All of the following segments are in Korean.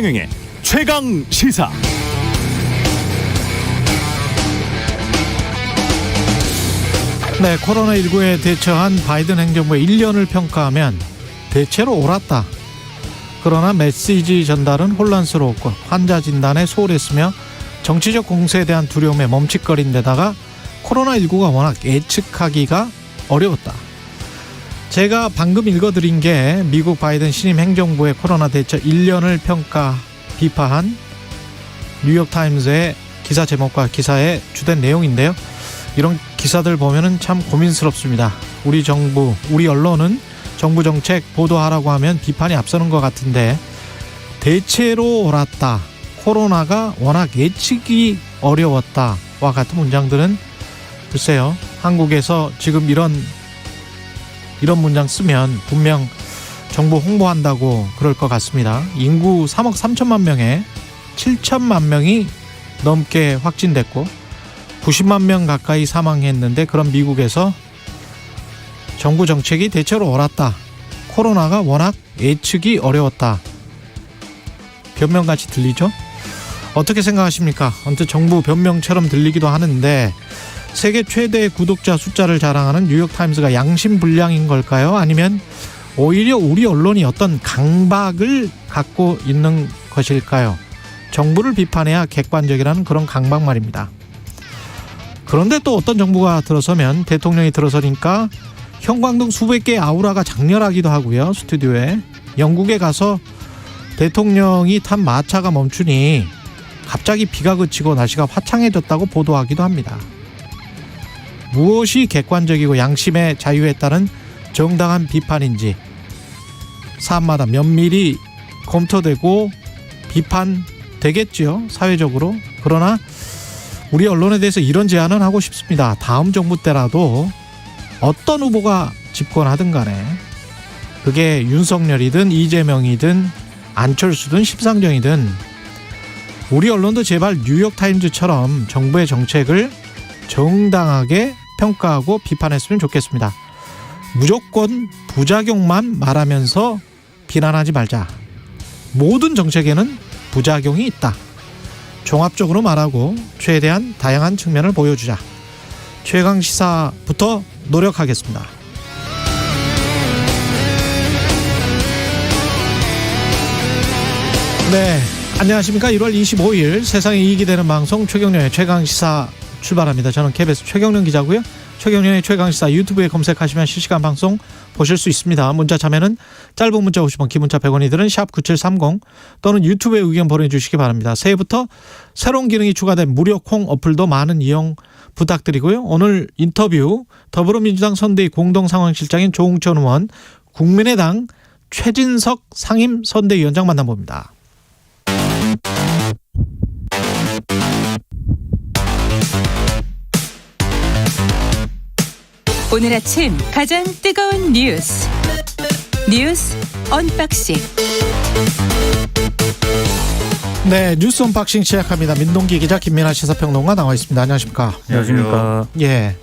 최경영의 최강 시사. 네, 코로나19에 대처한 바이든 행정부의 1년을 평가하면 대체로 옳았다. 그러나 메시지 전달은 혼란스러웠고 환자 진단에 소홀했으며 정치적 공세에 대한 두려움에 멈칫거린 데다가 코로나19가 워낙 예측하기가 어려웠다. 제가 방금 읽어드린 게 미국 바이든 신임 행정부의 코로나 대처 1년을 평가 비판한 뉴욕타임스의 기사 제목과 기사의 주된 내용인데요. 이런 기사들 보면은 참 고민스럽습니다. 우리 정부, 우리 언론은 정부 정책 보도하라고 하면 비판이 앞서는 것 같은데 대체로 옳았다. 코로나가 워낙 예측이 어려웠다와 같은 문장들은 글쎄요. 한국에서 지금 이런 문장 쓰면 분명 정부 홍보한다고 그럴 것 같습니다. 인구 3억 3천만 명에 7천만 명이 넘게 확진됐고 90만 명 가까이 사망했는데 그런 미국에서 정부 정책이 대체로 옳았다. 코로나가 워낙 예측이 어려웠다. 변명같이 들리죠? 어떻게 생각하십니까? 언뜻 정부 변명처럼 들리기도 하는데 세계 최대 구독자 숫자를 자랑하는 뉴욕타임스가 양심불량인 걸까요? 아니면 오히려 우리 언론이 어떤 강박을 갖고 있는 것일까요? 정부를 비판해야 객관적이라는 그런 강박 말입니다. 그런데 또 어떤 정부가 들어서면 대통령이 들어서니까 형광등 수백 개의 아우라가 장렬하기도 하고요. 스튜디오에 영국에 가서 대통령이 탄 마차가 멈추니 갑자기 비가 그치고 날씨가 화창해졌다고 보도하기도 합니다. 무엇이 객관적이고 양심의 자유에 따른 정당한 비판인지 사안마다 면밀히 검토되고 비판되겠지요. 사회적으로. 그러나 우리 언론에 대해서 이런 제안은 하고 싶습니다. 다음 정부 때라도 어떤 후보가 집권하든 간에 그게 윤석열이든 이재명이든 안철수든 심상정이든 우리 언론도 제발 뉴욕타임즈처럼 정부의 정책을 정당하게 평가하고 비판했으면 좋겠습니다. 무조건 부작용만 말하면서 비난하지 말자. 모든 정책에는 부작용이 있다. 종합적으로 말하고 최대한 다양한 측면을 보여주자. 최강시사부터 노력하겠습니다. 네, 안녕하십니까. 1월 25일 세상에 이익이 되는 방송 최경련의 최강시사 출발합니다. 저는 KBS 최경련 기자고요. 최경련의 최강시사 유튜브에 검색하시면 실시간 방송 보실 수 있습니다. 문자 참여는 짧은 문자 50원, 긴 문자 100원이 드는 샵9730 또는 유튜브에 의견 보내주시기 바랍니다. 새해부터 새로운 기능이 추가된 무료 콩 어플도 많은 이용 부탁드리고요. 오늘 인터뷰 더불어민주당 선대위 공동상황실장인 조응천 의원, 국민의당 최진석 상임 선대위원장 만나봅니다. 오늘 아침 가장 뜨거운 뉴스 언박싱. 네, 뉴스 언박싱 시작합니다. 민동기 기자, 김민아 시사평론가 나와 있습니다. 안녕하십니까? 안녕하십니까? 예,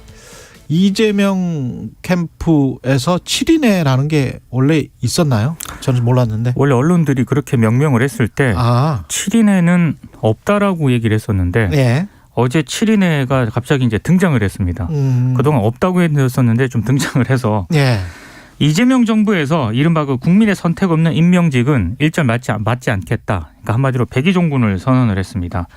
이재명 캠프에서 7인회라는 게 원래 있었나요? 저는 몰랐는데. 원래 언론들이 그렇게 명명을 했을 때 7인회는 없다라고 얘기를 했었는데 예. 어제 7인회가 갑자기 이제 등장을 했습니다. 그동안 없다고 했었는데 좀 등장을 해서 예. 이재명 정부에서 이른바 그 국민의 선택 없는 임명직은 일절 맞지 않겠다. 그러니까 한마디로 백의종군을 선언을 했습니다.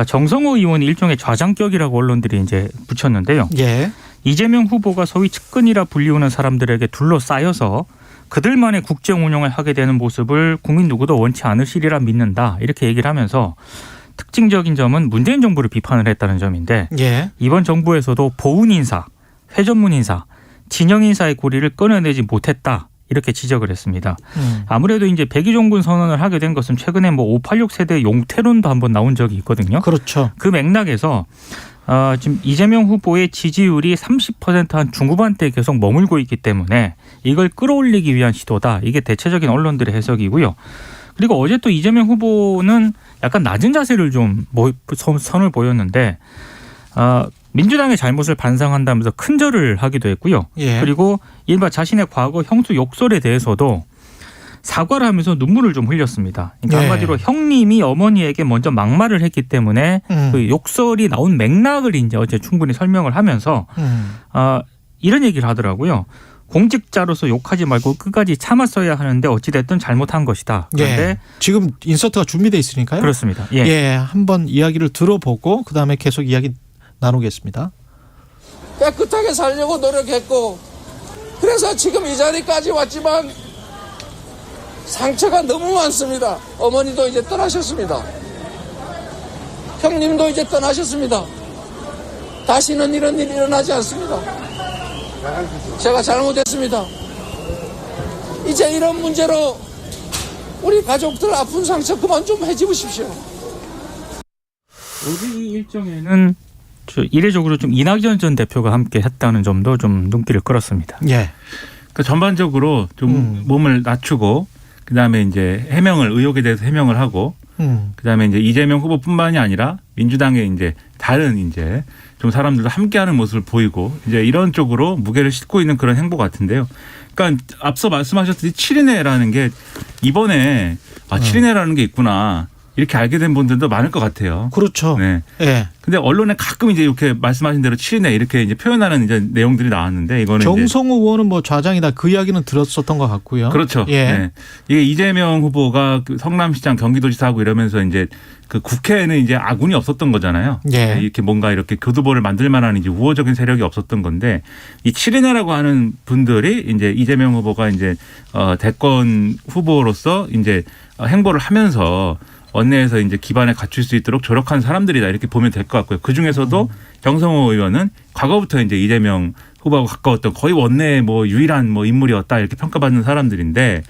정성호 의원이 일종의 좌장격이라고 언론들이 이제 붙였는데요. 예. 이재명 후보가 소위 측근이라 불리우는 사람들에게 둘러싸여서 그들만의 국정 운영을 하게 되는 모습을 국민 누구도 원치 않으시리라 믿는다. 이렇게 얘기를 하면서 특징적인 점은 문재인 정부를 비판을 했다는 점인데 예. 이번 정부에서도 보훈 인사, 회전문 인사, 진영 인사의 고리를 끊어내지 못했다. 이렇게 지적을 했습니다. 아무래도 이제 백의종군 선언을 하게 된 것은 최근에 뭐 586 세대 용태론도 한번 나온 적이 있거든요. 그렇죠. 그 맥락에서 지금 이재명 후보의 지지율이 30% 중후반대에 계속 머물고 있기 때문에 이걸 끌어올리기 위한 시도다. 이게 대체적인 언론들의 해석이고요. 그리고 어제 또 이재명 후보는 약간 낮은 자세를 좀 선을 보였는데 민주당의 잘못을 반성한다면서 큰절을 하기도 했고요. 예. 그리고 이른바 자신의 과거 형수 욕설에 대해서도 사과를 하면서 눈물을 좀 흘렸습니다. 그러니까 네. 한마디로 형님이 어머니에게 먼저 막말을 했기 때문에 그 욕설이 나온 맥락을 이제 어제 충분히 설명을 하면서 이런 얘기를 하더라고요. 공직자로서 욕하지 말고 끝까지 참았어야 하는데 어찌됐든 잘못한 것이다. 그런데 예. 지금 인서트가 준비돼 있으니까요. 그렇습니다. 예. 예, 한번 이야기를 들어보고 그다음에 계속 이야기 나누겠습니다. 깨끗하게 살려고 노력했고 그래서 지금 이 자리까지 왔지만 상처가 너무 많습니다. 어머니도 이제 떠나셨습니다. 형님도 이제 떠나셨습니다. 다시는 이런 일이 일어나지 않습니다. 제가 잘못했습니다. 이제 이런 문제로 우리 가족들 아픈 상처 그만 좀 해집으십시오. 오늘 이 일정에는 이례적으로 좀 이낙연 전 대표가 함께 했다는 점도 좀 눈길을 끌었습니다. 예. 그러니까 전반적으로 좀 몸을 낮추고 그다음에 이제 의혹에 대해서 해명을 하고 그다음에 이제 이재명 후보뿐만이 아니라 민주당의 이제 다른 이제 좀 사람들도 함께하는 모습을 보이고 이제 이런 쪽으로 무게를 싣고 있는 그런 행보 같은데요. 그러니까 앞서 말씀하셨듯이 7인회라는 게 이번에 7인회라는 게 있구나. 이렇게 알게 된 분들도 많을 것 같아요. 그렇죠. 네. 예. 근데 언론에 가끔 이제 이렇게 말씀하신 대로 7인회 이렇게 이제 표현하는 이제 내용들이 나왔는데 이거는 정성호 의원은 뭐 좌장이다 그 이야기는 들었었던 것 같고요. 그렇죠. 예. 네. 이게 이재명 후보가 그 성남시장 경기도지사하고 이러면서 이제 그 국회에는 이제 아군이 없었던 거잖아요. 예. 이렇게 뭔가 이렇게 교두보를 만들 만한 이제 우호적인 세력이 없었던 건데 이 7인회라고 하는 분들이 이제 이재명 후보가 이제 대권 후보로서 이제 행보를 하면서 원내에서 이제 기반에 갖출 수 있도록 조력한 사람들이다 이렇게 보면 될 것 같고요. 그 중에서도 정성호 의원은 과거부터 이제 이재명 후보하고 가까웠던 거의 원내의 뭐 유일한 뭐 인물이었다 이렇게 평가받는 사람들인데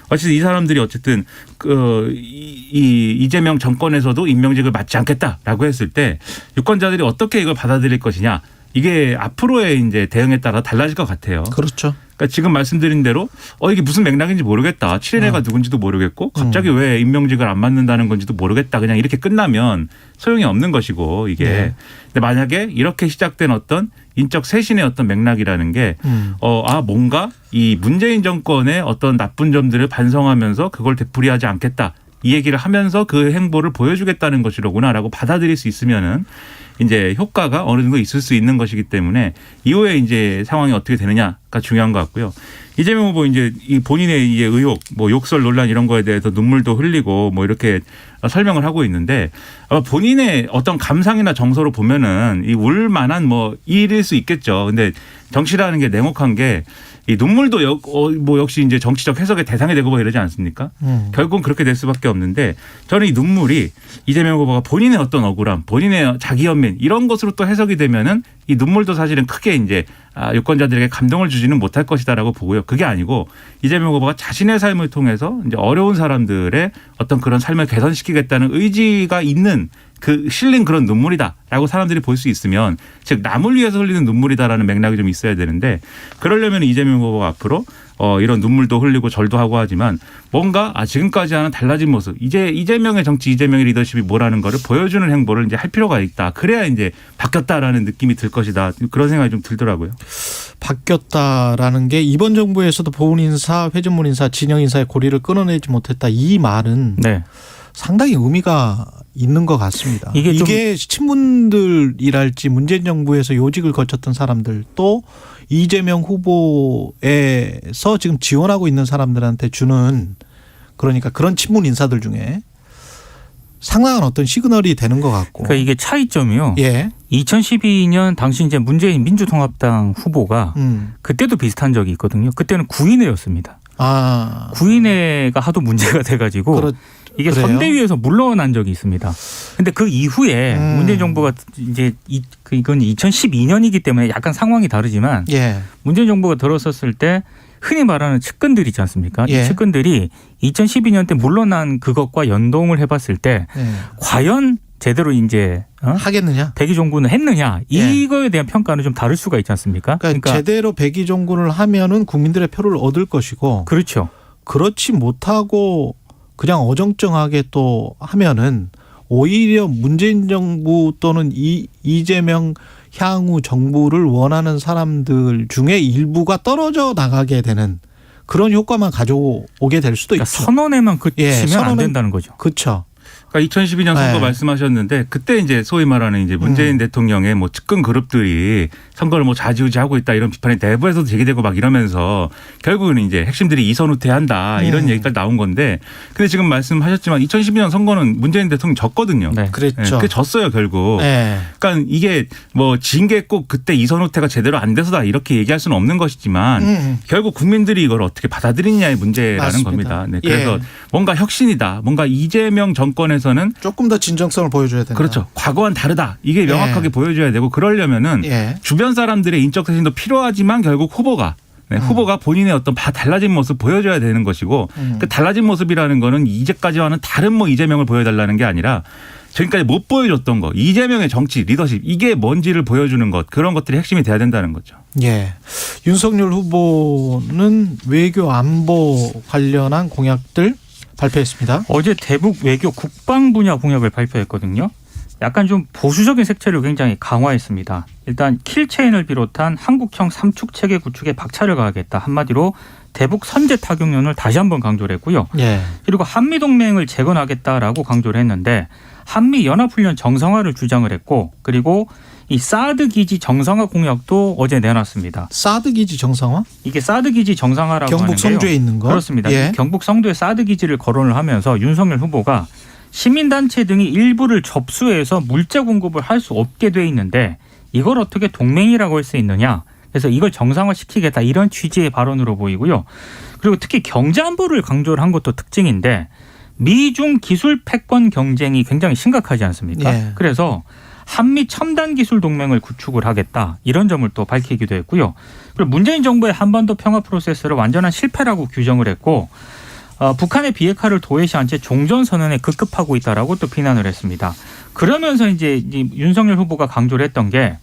어쨌든 이 사람들이 어쨌든 이 이재명 정권에서도 임명직을 맡지 않겠다라고 했을 때 유권자들이 어떻게 이걸 받아들일 것이냐 이게 앞으로의 이제 대응에 따라 달라질 것 같아요. 그렇죠. 그러니까 지금 말씀드린 대로 이게 무슨 맥락인지 모르겠다. 7인회가 누군지도 모르겠고 갑자기 왜 임명직을 안 맡는다는 건지도 모르겠다. 그냥 이렇게 끝나면 소용이 없는 것이고 이게. 네. 근데 만약에 이렇게 시작된 어떤 인적 쇄신의 어떤 맥락이라는 게 뭔가 이 문재인 정권의 어떤 나쁜 점들을 반성하면서 그걸 되풀이하지 않겠다. 이 얘기를 하면서 그 행보를 보여주겠다는 것이로구나라고 받아들일 수 있으면은 이제 효과가 어느 정도 있을 수 있는 것이기 때문에 이후에 이제 상황이 어떻게 되느냐가 중요한 것 같고요. 이재명 후보 이제 이 본인의 이제 의혹, 뭐 욕설 논란 이런 거에 대해서 눈물도 흘리고 뭐 이렇게 설명을 하고 있는데 아마 본인의 어떤 감상이나 정서로 보면은 이 울만한 뭐 일일 수 있겠죠. 근데 정치라는 게 냉혹한 게 이 눈물도 뭐 역시 이제 정치적 해석의 대상이 되고 뭐 이러지 않습니까? 결국은 그렇게 될 수밖에 없는데 저는 이 눈물이 이재명 후보가 본인의 어떤 억울함, 본인의 자기 연민 이런 것으로 또 해석이 되면은 이 눈물도 사실은 크게 이제 유권자들에게 감동을 주지는 못할 것이다라고 보고요. 그게 아니고 이재명 후보가 자신의 삶을 통해서 이제 어려운 사람들의 어떤 그런 삶을 개선시키겠다는 의지가 있는 그 실린 그런 눈물이다라고 사람들이 볼 수 있으면 즉 남을 위해서 흘리는 눈물이다라는 맥락이 좀 있어야 되는데 그러려면 이재명 후보가 앞으로 이런 눈물도 흘리고 절도 하고 하지만 뭔가 지금까지와는 달라진 모습 이제 이재명의 정치 이재명의 리더십이 뭐라는 거를 보여주는 행보를 이제 할 필요가 있다. 그래야 이제 바뀌었다라는 느낌이 들 것이다. 그런 생각이 좀 들더라고요. 바뀌었다라는 게 이번 정부에서도 보훈 인사, 회전문 인사, 진영 인사의 고리를 끊어내지 못했다. 이 말은 네. 상당히 의미가 있는 것 같습니다. 이게 친문들이랄지 문재인 정부에서 요직을 거쳤던 사람들 또 이재명 후보에서 지금 지원하고 있는 사람들한테 주는 그러니까 그런 친문 인사들 중에 상당한 어떤 시그널이 되는 것 같고. 그러니까 이게 차이점이요. 예. 2012년 당시 이제 문재인 민주통합당 후보가 그때도 비슷한 적이 있거든요. 그때는 구인회였습니다. 구인회가 하도 문제가 돼가지고 이게 그래요? 선대위에서 물러난 적이 있습니다. 근데 그 이후에 문재인 정부가 이제 이건 2012년이기 때문에 약간 상황이 다르지만 예. 문재인 정부가 들어섰을 때 흔히 말하는 측근들 있지 않습니까? 예. 이 측근들이 2012년 때 물러난 그것과 연동을 해봤을 때 예. 과연 제대로 이제 하겠느냐? 백의종군을 했느냐 예. 이거에 대한 평가는 좀 다를 수가 있지 않습니까? 그러니까 제대로 백의종군을 하면은 국민들의 표를 얻을 것이고 그렇죠. 그렇지 못하고 그냥 어정쩡하게 또 하면은 오히려 문재인 정부 또는 이재명 향후 정부를 원하는 사람들 중에 일부가 떨어져 나가게 되는 그런 효과만 가져오게 될 수도 그러니까 있죠. 선언에만 그치면 안 된다는 거죠. 그렇죠. 그러니까 2012년 선거 네. 말씀하셨는데 그때 이제 소위 말하는 이제 문재인 대통령의 뭐 측근 그룹들이 선거를 뭐 좌지우지하고 있다 이런 비판이 내부에서도 제기되고 막 이러면서 결국은 이제 핵심들이 이선 후퇴한다 이런 얘기까지 나온 건데 근데 지금 말씀하셨지만 2012년 선거는 문재인 대통령 졌거든요. 네. 그랬죠. 그게 졌어요 결국. 네. 그러니까 이게 뭐 진 게 꼭 그때 이선 후퇴가 제대로 안 돼서다 이렇게 얘기할 수는 없는 것이지만 결국 국민들이 이걸 어떻게 받아들이느냐의 문제라는 맞습니다. 겁니다. 네, 그래서 예. 뭔가 혁신이다. 뭔가 이재명 정권에서는 조금 더 진정성을 보여줘야 된다. 그렇죠. 과거와는 다르다. 이게 명확하게 예. 보여줘야 되고 그러려면은 예. 주변 사람들의 인적 쇄신도 필요하지만 결국 후보가 후보가 본인의 어떤 달라진 모습 보여줘야 되는 것이고 그 달라진 모습이라는 거는 이제까지와는 다른 뭐 이재명을 보여달라는 게 아니라 지금까지 못 보여줬던 거 이재명의 정치 리더십 이게 뭔지를 보여주는 것 그런 것들이 핵심이 돼야 된다는 거죠. 예. 윤석열 후보는 외교 안보 관련한 공약들 발표했습니다. 어제 대북 외교 국방 분야 공약을 발표했거든요. 약간 좀 보수적인 색채를 굉장히 강화했습니다. 일단 킬체인을 비롯한 한국형 삼축 체계 구축에 박차를 가하겠다. 한마디로 대북 선제 타격론을 다시 한번 강조를 했고요. 예. 그리고 한미동맹을 재건하겠다라고 강조를 했는데 한미연합훈련 정상화를 주장을 했고 그리고 이 사드 기지 정상화 공약도 어제 내놨습니다. 사드 기지 정상화? 이게 사드 기지 정상화라고 경북 하는데요. 성주에 있는 거? 그렇습니다. 예. 경북 성도에 사드 기지를 거론을 하면서 윤석열 후보가 시민단체 등이 일부를 접수해서 물자 공급을 할 수 없게 돼 있는데 이걸 어떻게 동맹이라고 할 수 있느냐. 그래서 이걸 정상화시키겠다 이런 취지의 발언으로 보이고요. 그리고 특히 경제안보를 강조를 한 것도 특징인데 미중 기술 패권 경쟁이 굉장히 심각하지 않습니까? 예. 그래서 한미 첨단 기술 동맹을 구축을 하겠다 이런 점을 또 밝히기도 했고요. 그리고 문재인 정부의 한반도 평화 프로세스를 완전한 실패라고 규정을 했고 북한의 비핵화를 도외시한 채 종전선언에 급급하고 있다라고 또 비난을 했습니다. 그러면서 이제 윤석열 후보가 강조를 했던 게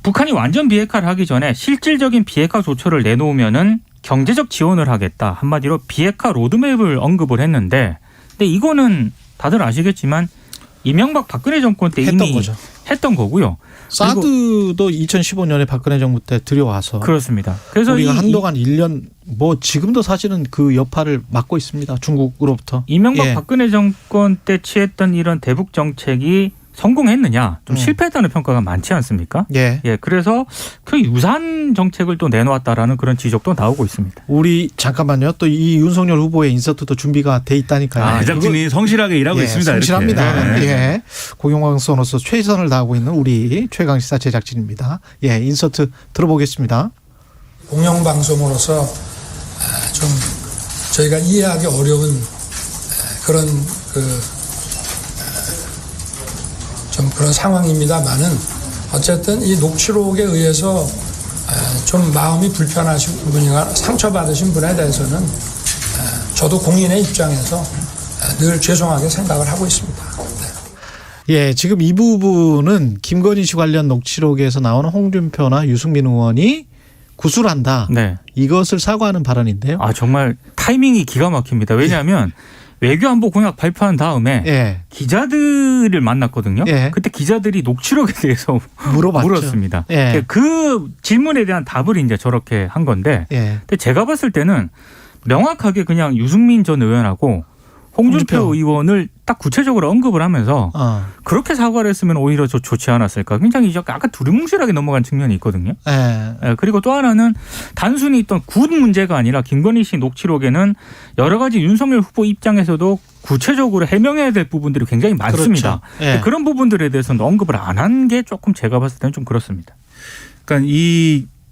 북한이 완전 비핵화를 하기 전에 실질적인 비핵화 조처를 내놓으면은 경제적 지원을 하겠다. 한마디로 비핵화 로드맵을 언급을 했는데 근데 이거는 다들 아시겠지만 이명박 박근혜 정권 때 했던 이미 거죠. 했던 거고요. 사드도 2015년에 박근혜 정부 때 들여와서 그렇습니다. 그래서 우리가 한동안 1년 뭐 지금도 사실은 그 여파를 맡고 있습니다. 중국으로부터. 이명박 예. 박근혜 정권 때 취했던 이런 대북 정책이 성공했느냐 좀 실패했다는 평가가 많지 않습니까? 예. 예, 그래서 그 유사한 정책을 또 내놓았다라는 그런 지적도 나오고 있습니다. 우리 잠깐만요. 또 이 윤석열 후보의 인서트도 준비가 돼 있다니까요. 제작진이 성실하게 일하고 예, 있습니다. 성실합니다. 이렇게. 예. 공영방송으로서 최선을 다하고 있는 우리 최강시사 제작진입니다. 예, 인서트 들어보겠습니다. 공영방송으로서 좀 저희가 이해하기 어려운 그런 좀 그런 상황입니다만은 어쨌든 이 녹취록에 의해서 좀 마음이 불편하신 분이나 상처받으신 분에 대해서는 저도 공인의 입장에서 늘 죄송하게 생각을 하고 있습니다. 네. 예, 지금 이 부분은 김건희 씨 관련 녹취록에서 나오는 홍준표나 유승민 의원이 구술한다. 네. 이것을 사과하는 발언인데요. 아 정말 타이밍이 기가 막힙니다. 왜냐하면 외교안보 공약 발표한 다음에 예. 기자들을 만났거든요. 예. 그때 기자들이 녹취록에 대해서 물어봤죠. 물었습니다. 예. 그 질문에 대한 답을 이제 저렇게 한 건데, 예. 근데 제가 봤을 때는 명확하게 그냥 유승민 전 의원하고 홍준표 의원을 딱 구체적으로 언급을 하면서 그렇게 사과를 했으면 오히려 좋지 않았을까. 굉장히 약간 두리뭉실하게 넘어간 측면이 있거든요. 예. 그리고 또 하나는 단순히 있던 굿 문제가 아니라 김건희 씨 녹취록에는 여러 가지 윤석열 후보 입장에서도 구체적으로 해명해야 될 부분들이 굉장히 많습니다. 그렇죠. 예. 그런 부분들에 대해서는 언급을 안 한 게 조금 제가 봤을 때는 좀 그렇습니다. 그러니까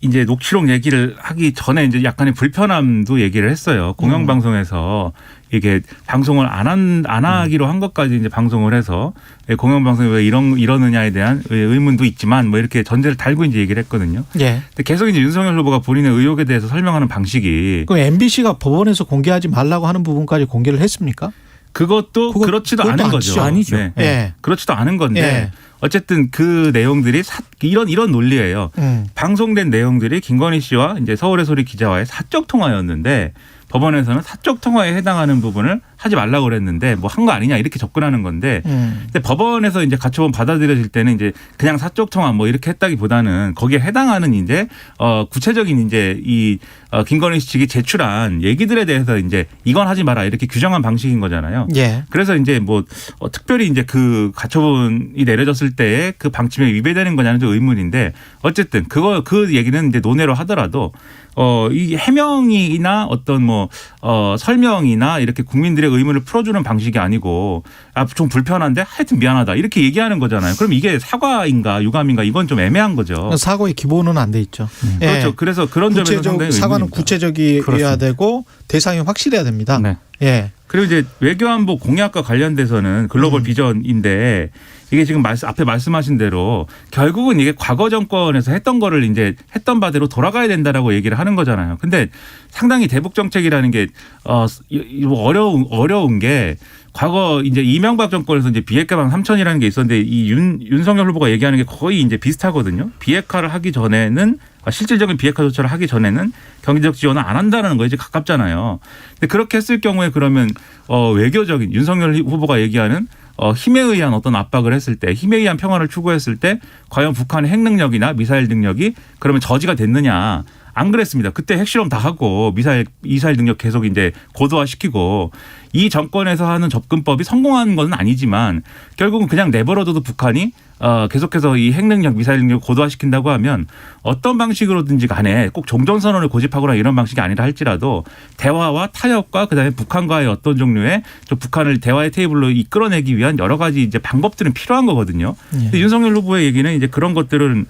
이제 녹취록 얘기를 하기 전에 이제 약간의 불편함도 얘기를 했어요. 공영방송에서 이게 방송을 안 하기로 한 것까지 이제 방송을 해서 공영방송이 왜 이러느냐에 대한 의문도 있지만 뭐 이렇게 전제를 달고 이제 얘기를 했거든요. 예. 근데 계속 이제 윤석열 후보가 본인의 의혹에 대해서 설명하는 방식이 그럼 MBC가 법원에서 공개하지 말라고 하는 부분까지 공개를 했습니까? 그것도 그렇지도 않은 거죠. 아니죠. 네. 예. 그렇지도 않은 건데 예. 어쨌든 그 내용들이 이런 논리예요. 방송된 내용들이 김건희 씨와 이제 서울의 소리 기자와의 사적 통화였는데 법원에서는 사적 통화에 해당하는 부분을 하지 말라고 그랬는데 뭐 한 거 아니냐 이렇게 접근하는 건데 근데 법원에서 이제 가처분 받아들여질 때는 이제 그냥 사적 통화 뭐 이렇게 했다기보다는 거기에 해당하는 이제 구체적인 이제 이 김건희 씨 측이 제출한 얘기들에 대해서 이제 이건 하지 마라 이렇게 규정한 방식인 거잖아요. 예. 그래서 이제 뭐 특별히 이제 그 가처분이 내려졌을 때에 그 방침에 위배되는 거냐는 좀 의문인데 어쨌든 그 얘기는 이제 논외로 하더라도 이 해명이나 어떤 뭐 설명이나 이렇게 국민들의 의문을 풀어주는 방식이 아니고 좀 불편한데 하여튼 미안하다 이렇게 얘기하는 거잖아요. 그럼 이게 사과인가 유감인가 이건 좀 애매한 거죠. 사과의 기본은 안 돼 있죠. 예. 그렇죠. 그래서 그런 점에서 상당히 사과는 의문입니다. 구체적이어야 그렇습니다. 되고 대상이 확실해야 됩니다. 네. 예. 그리고 이제 외교안보 공약과 관련돼서는 글로벌 비전인데 이게 지금 앞에 말씀하신 대로 결국은 이게 과거 정권에서 했던 거를 이제 했던 바대로 돌아가야 된다라고 얘기를 하는 거잖아요. 근데 상당히 대북 정책이라는 게 어려운 게 과거 이제 이명박 정권에서 이제 비핵화방 3천이라는 게 있었는데 이 윤석열 후보가 얘기하는 게 거의 이제 비슷하거든요. 비핵화를 하기 전에는 실질적인 비핵화 조처를 하기 전에는 경제적 지원을 안 한다는 거에 이제 가깝잖아요. 근데 그렇게 했을 경우에 그러면 외교적인 윤석열 후보가 얘기하는 힘에 의한 어떤 압박을 했을 때 힘에 의한 평화를 추구했을 때 과연 북한의 핵 능력이나 미사일 능력이 그러면 저지가 됐느냐. 안 그랬습니다. 그때 핵실험 다 하고 미사일 능력 계속 이제 고도화시키고 이 정권에서 하는 접근법이 성공한 건 아니지만 결국은 그냥 내버려둬도 북한이 계속해서 이 핵 능력, 미사일 능력 고도화시킨다고 하면 어떤 방식으로든지 간에 꼭 종전선언을 고집하거나 이런 방식이 아니라 할지라도 대화와 타협과 그다음에 북한과의 어떤 종류의 좀 북한을 대화의 테이블로 이끌어내기 위한 여러 가지 이제 방법들은 필요한 거거든요. 근데 윤석열 후보의 얘기는 이제 그런 것들은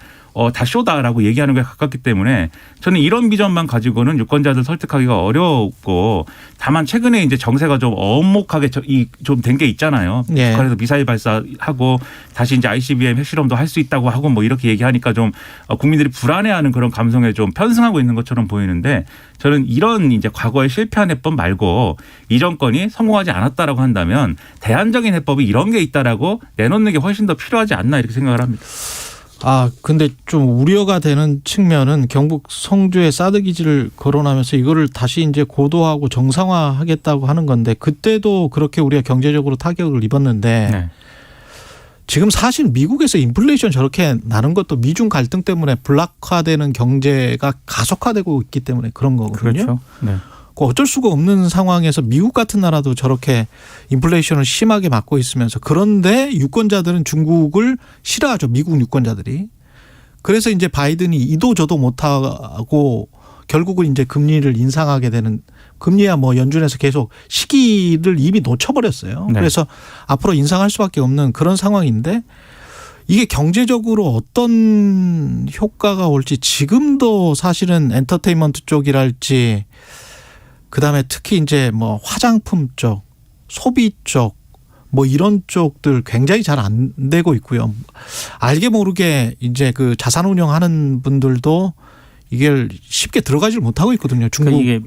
다 쇼다라고 얘기하는 거에 가깝기 때문에 저는 이런 비전만 가지고는 유권자들 설득하기가 어렵고 다만 최근에 이제 정세가 좀 엄혹하게 좀 된 게 있잖아요. 예. 북한에서 미사일 발사하고 다시 이제 ICBM 핵실험도 할 수 있다고 하고 뭐 이렇게 얘기하니까 좀 국민들이 불안해하는 그런 감성에 좀 편승하고 있는 것처럼 보이는데 저는 이런 이제 과거의 실패한 해법 말고 이 정권이 성공하지 않았다라고 한다면 대안적인 해법이 이런 게 있다라고 내놓는 게 훨씬 더 필요하지 않나 이렇게 생각을 합니다. 근데 좀 우려가 되는 측면은 경북 성주에 사드 기지를 거론하면서 이거를 다시 이제 고도화하고 정상화하겠다고 하는 건데 그때도 그렇게 우리가 경제적으로 타격을 입었는데 네. 지금 사실 미국에서 인플레이션 저렇게 나는 것도 미중 갈등 때문에 블락화되는 경제가 가속화되고 있기 때문에 그런 거거든요. 그렇죠. 네. 어쩔 수가 없는 상황에서 미국 같은 나라도 저렇게 인플레이션을 심하게 맞고 있으면서 그런데 유권자들은 중국을 싫어하죠. 미국 유권자들이. 그래서 이제 바이든이 이도 저도 못하고 결국은 이제 금리를 인상하게 되는 금리야 뭐 연준에서 계속 시기를 이미 놓쳐버렸어요. 네. 그래서 앞으로 인상할 수밖에 없는 그런 상황인데 이게 경제적으로 어떤 효과가 올지 지금도 사실은 엔터테인먼트 쪽이랄지 그다음에 특히 이제 뭐 화장품 쪽, 소비 쪽, 뭐 이런 쪽들 굉장히 잘 안 되고 있고요. 알게 모르게 이제 그 자산 운영하는 분들도 이게 쉽게 들어가지를 못하고 있거든요. 중국에.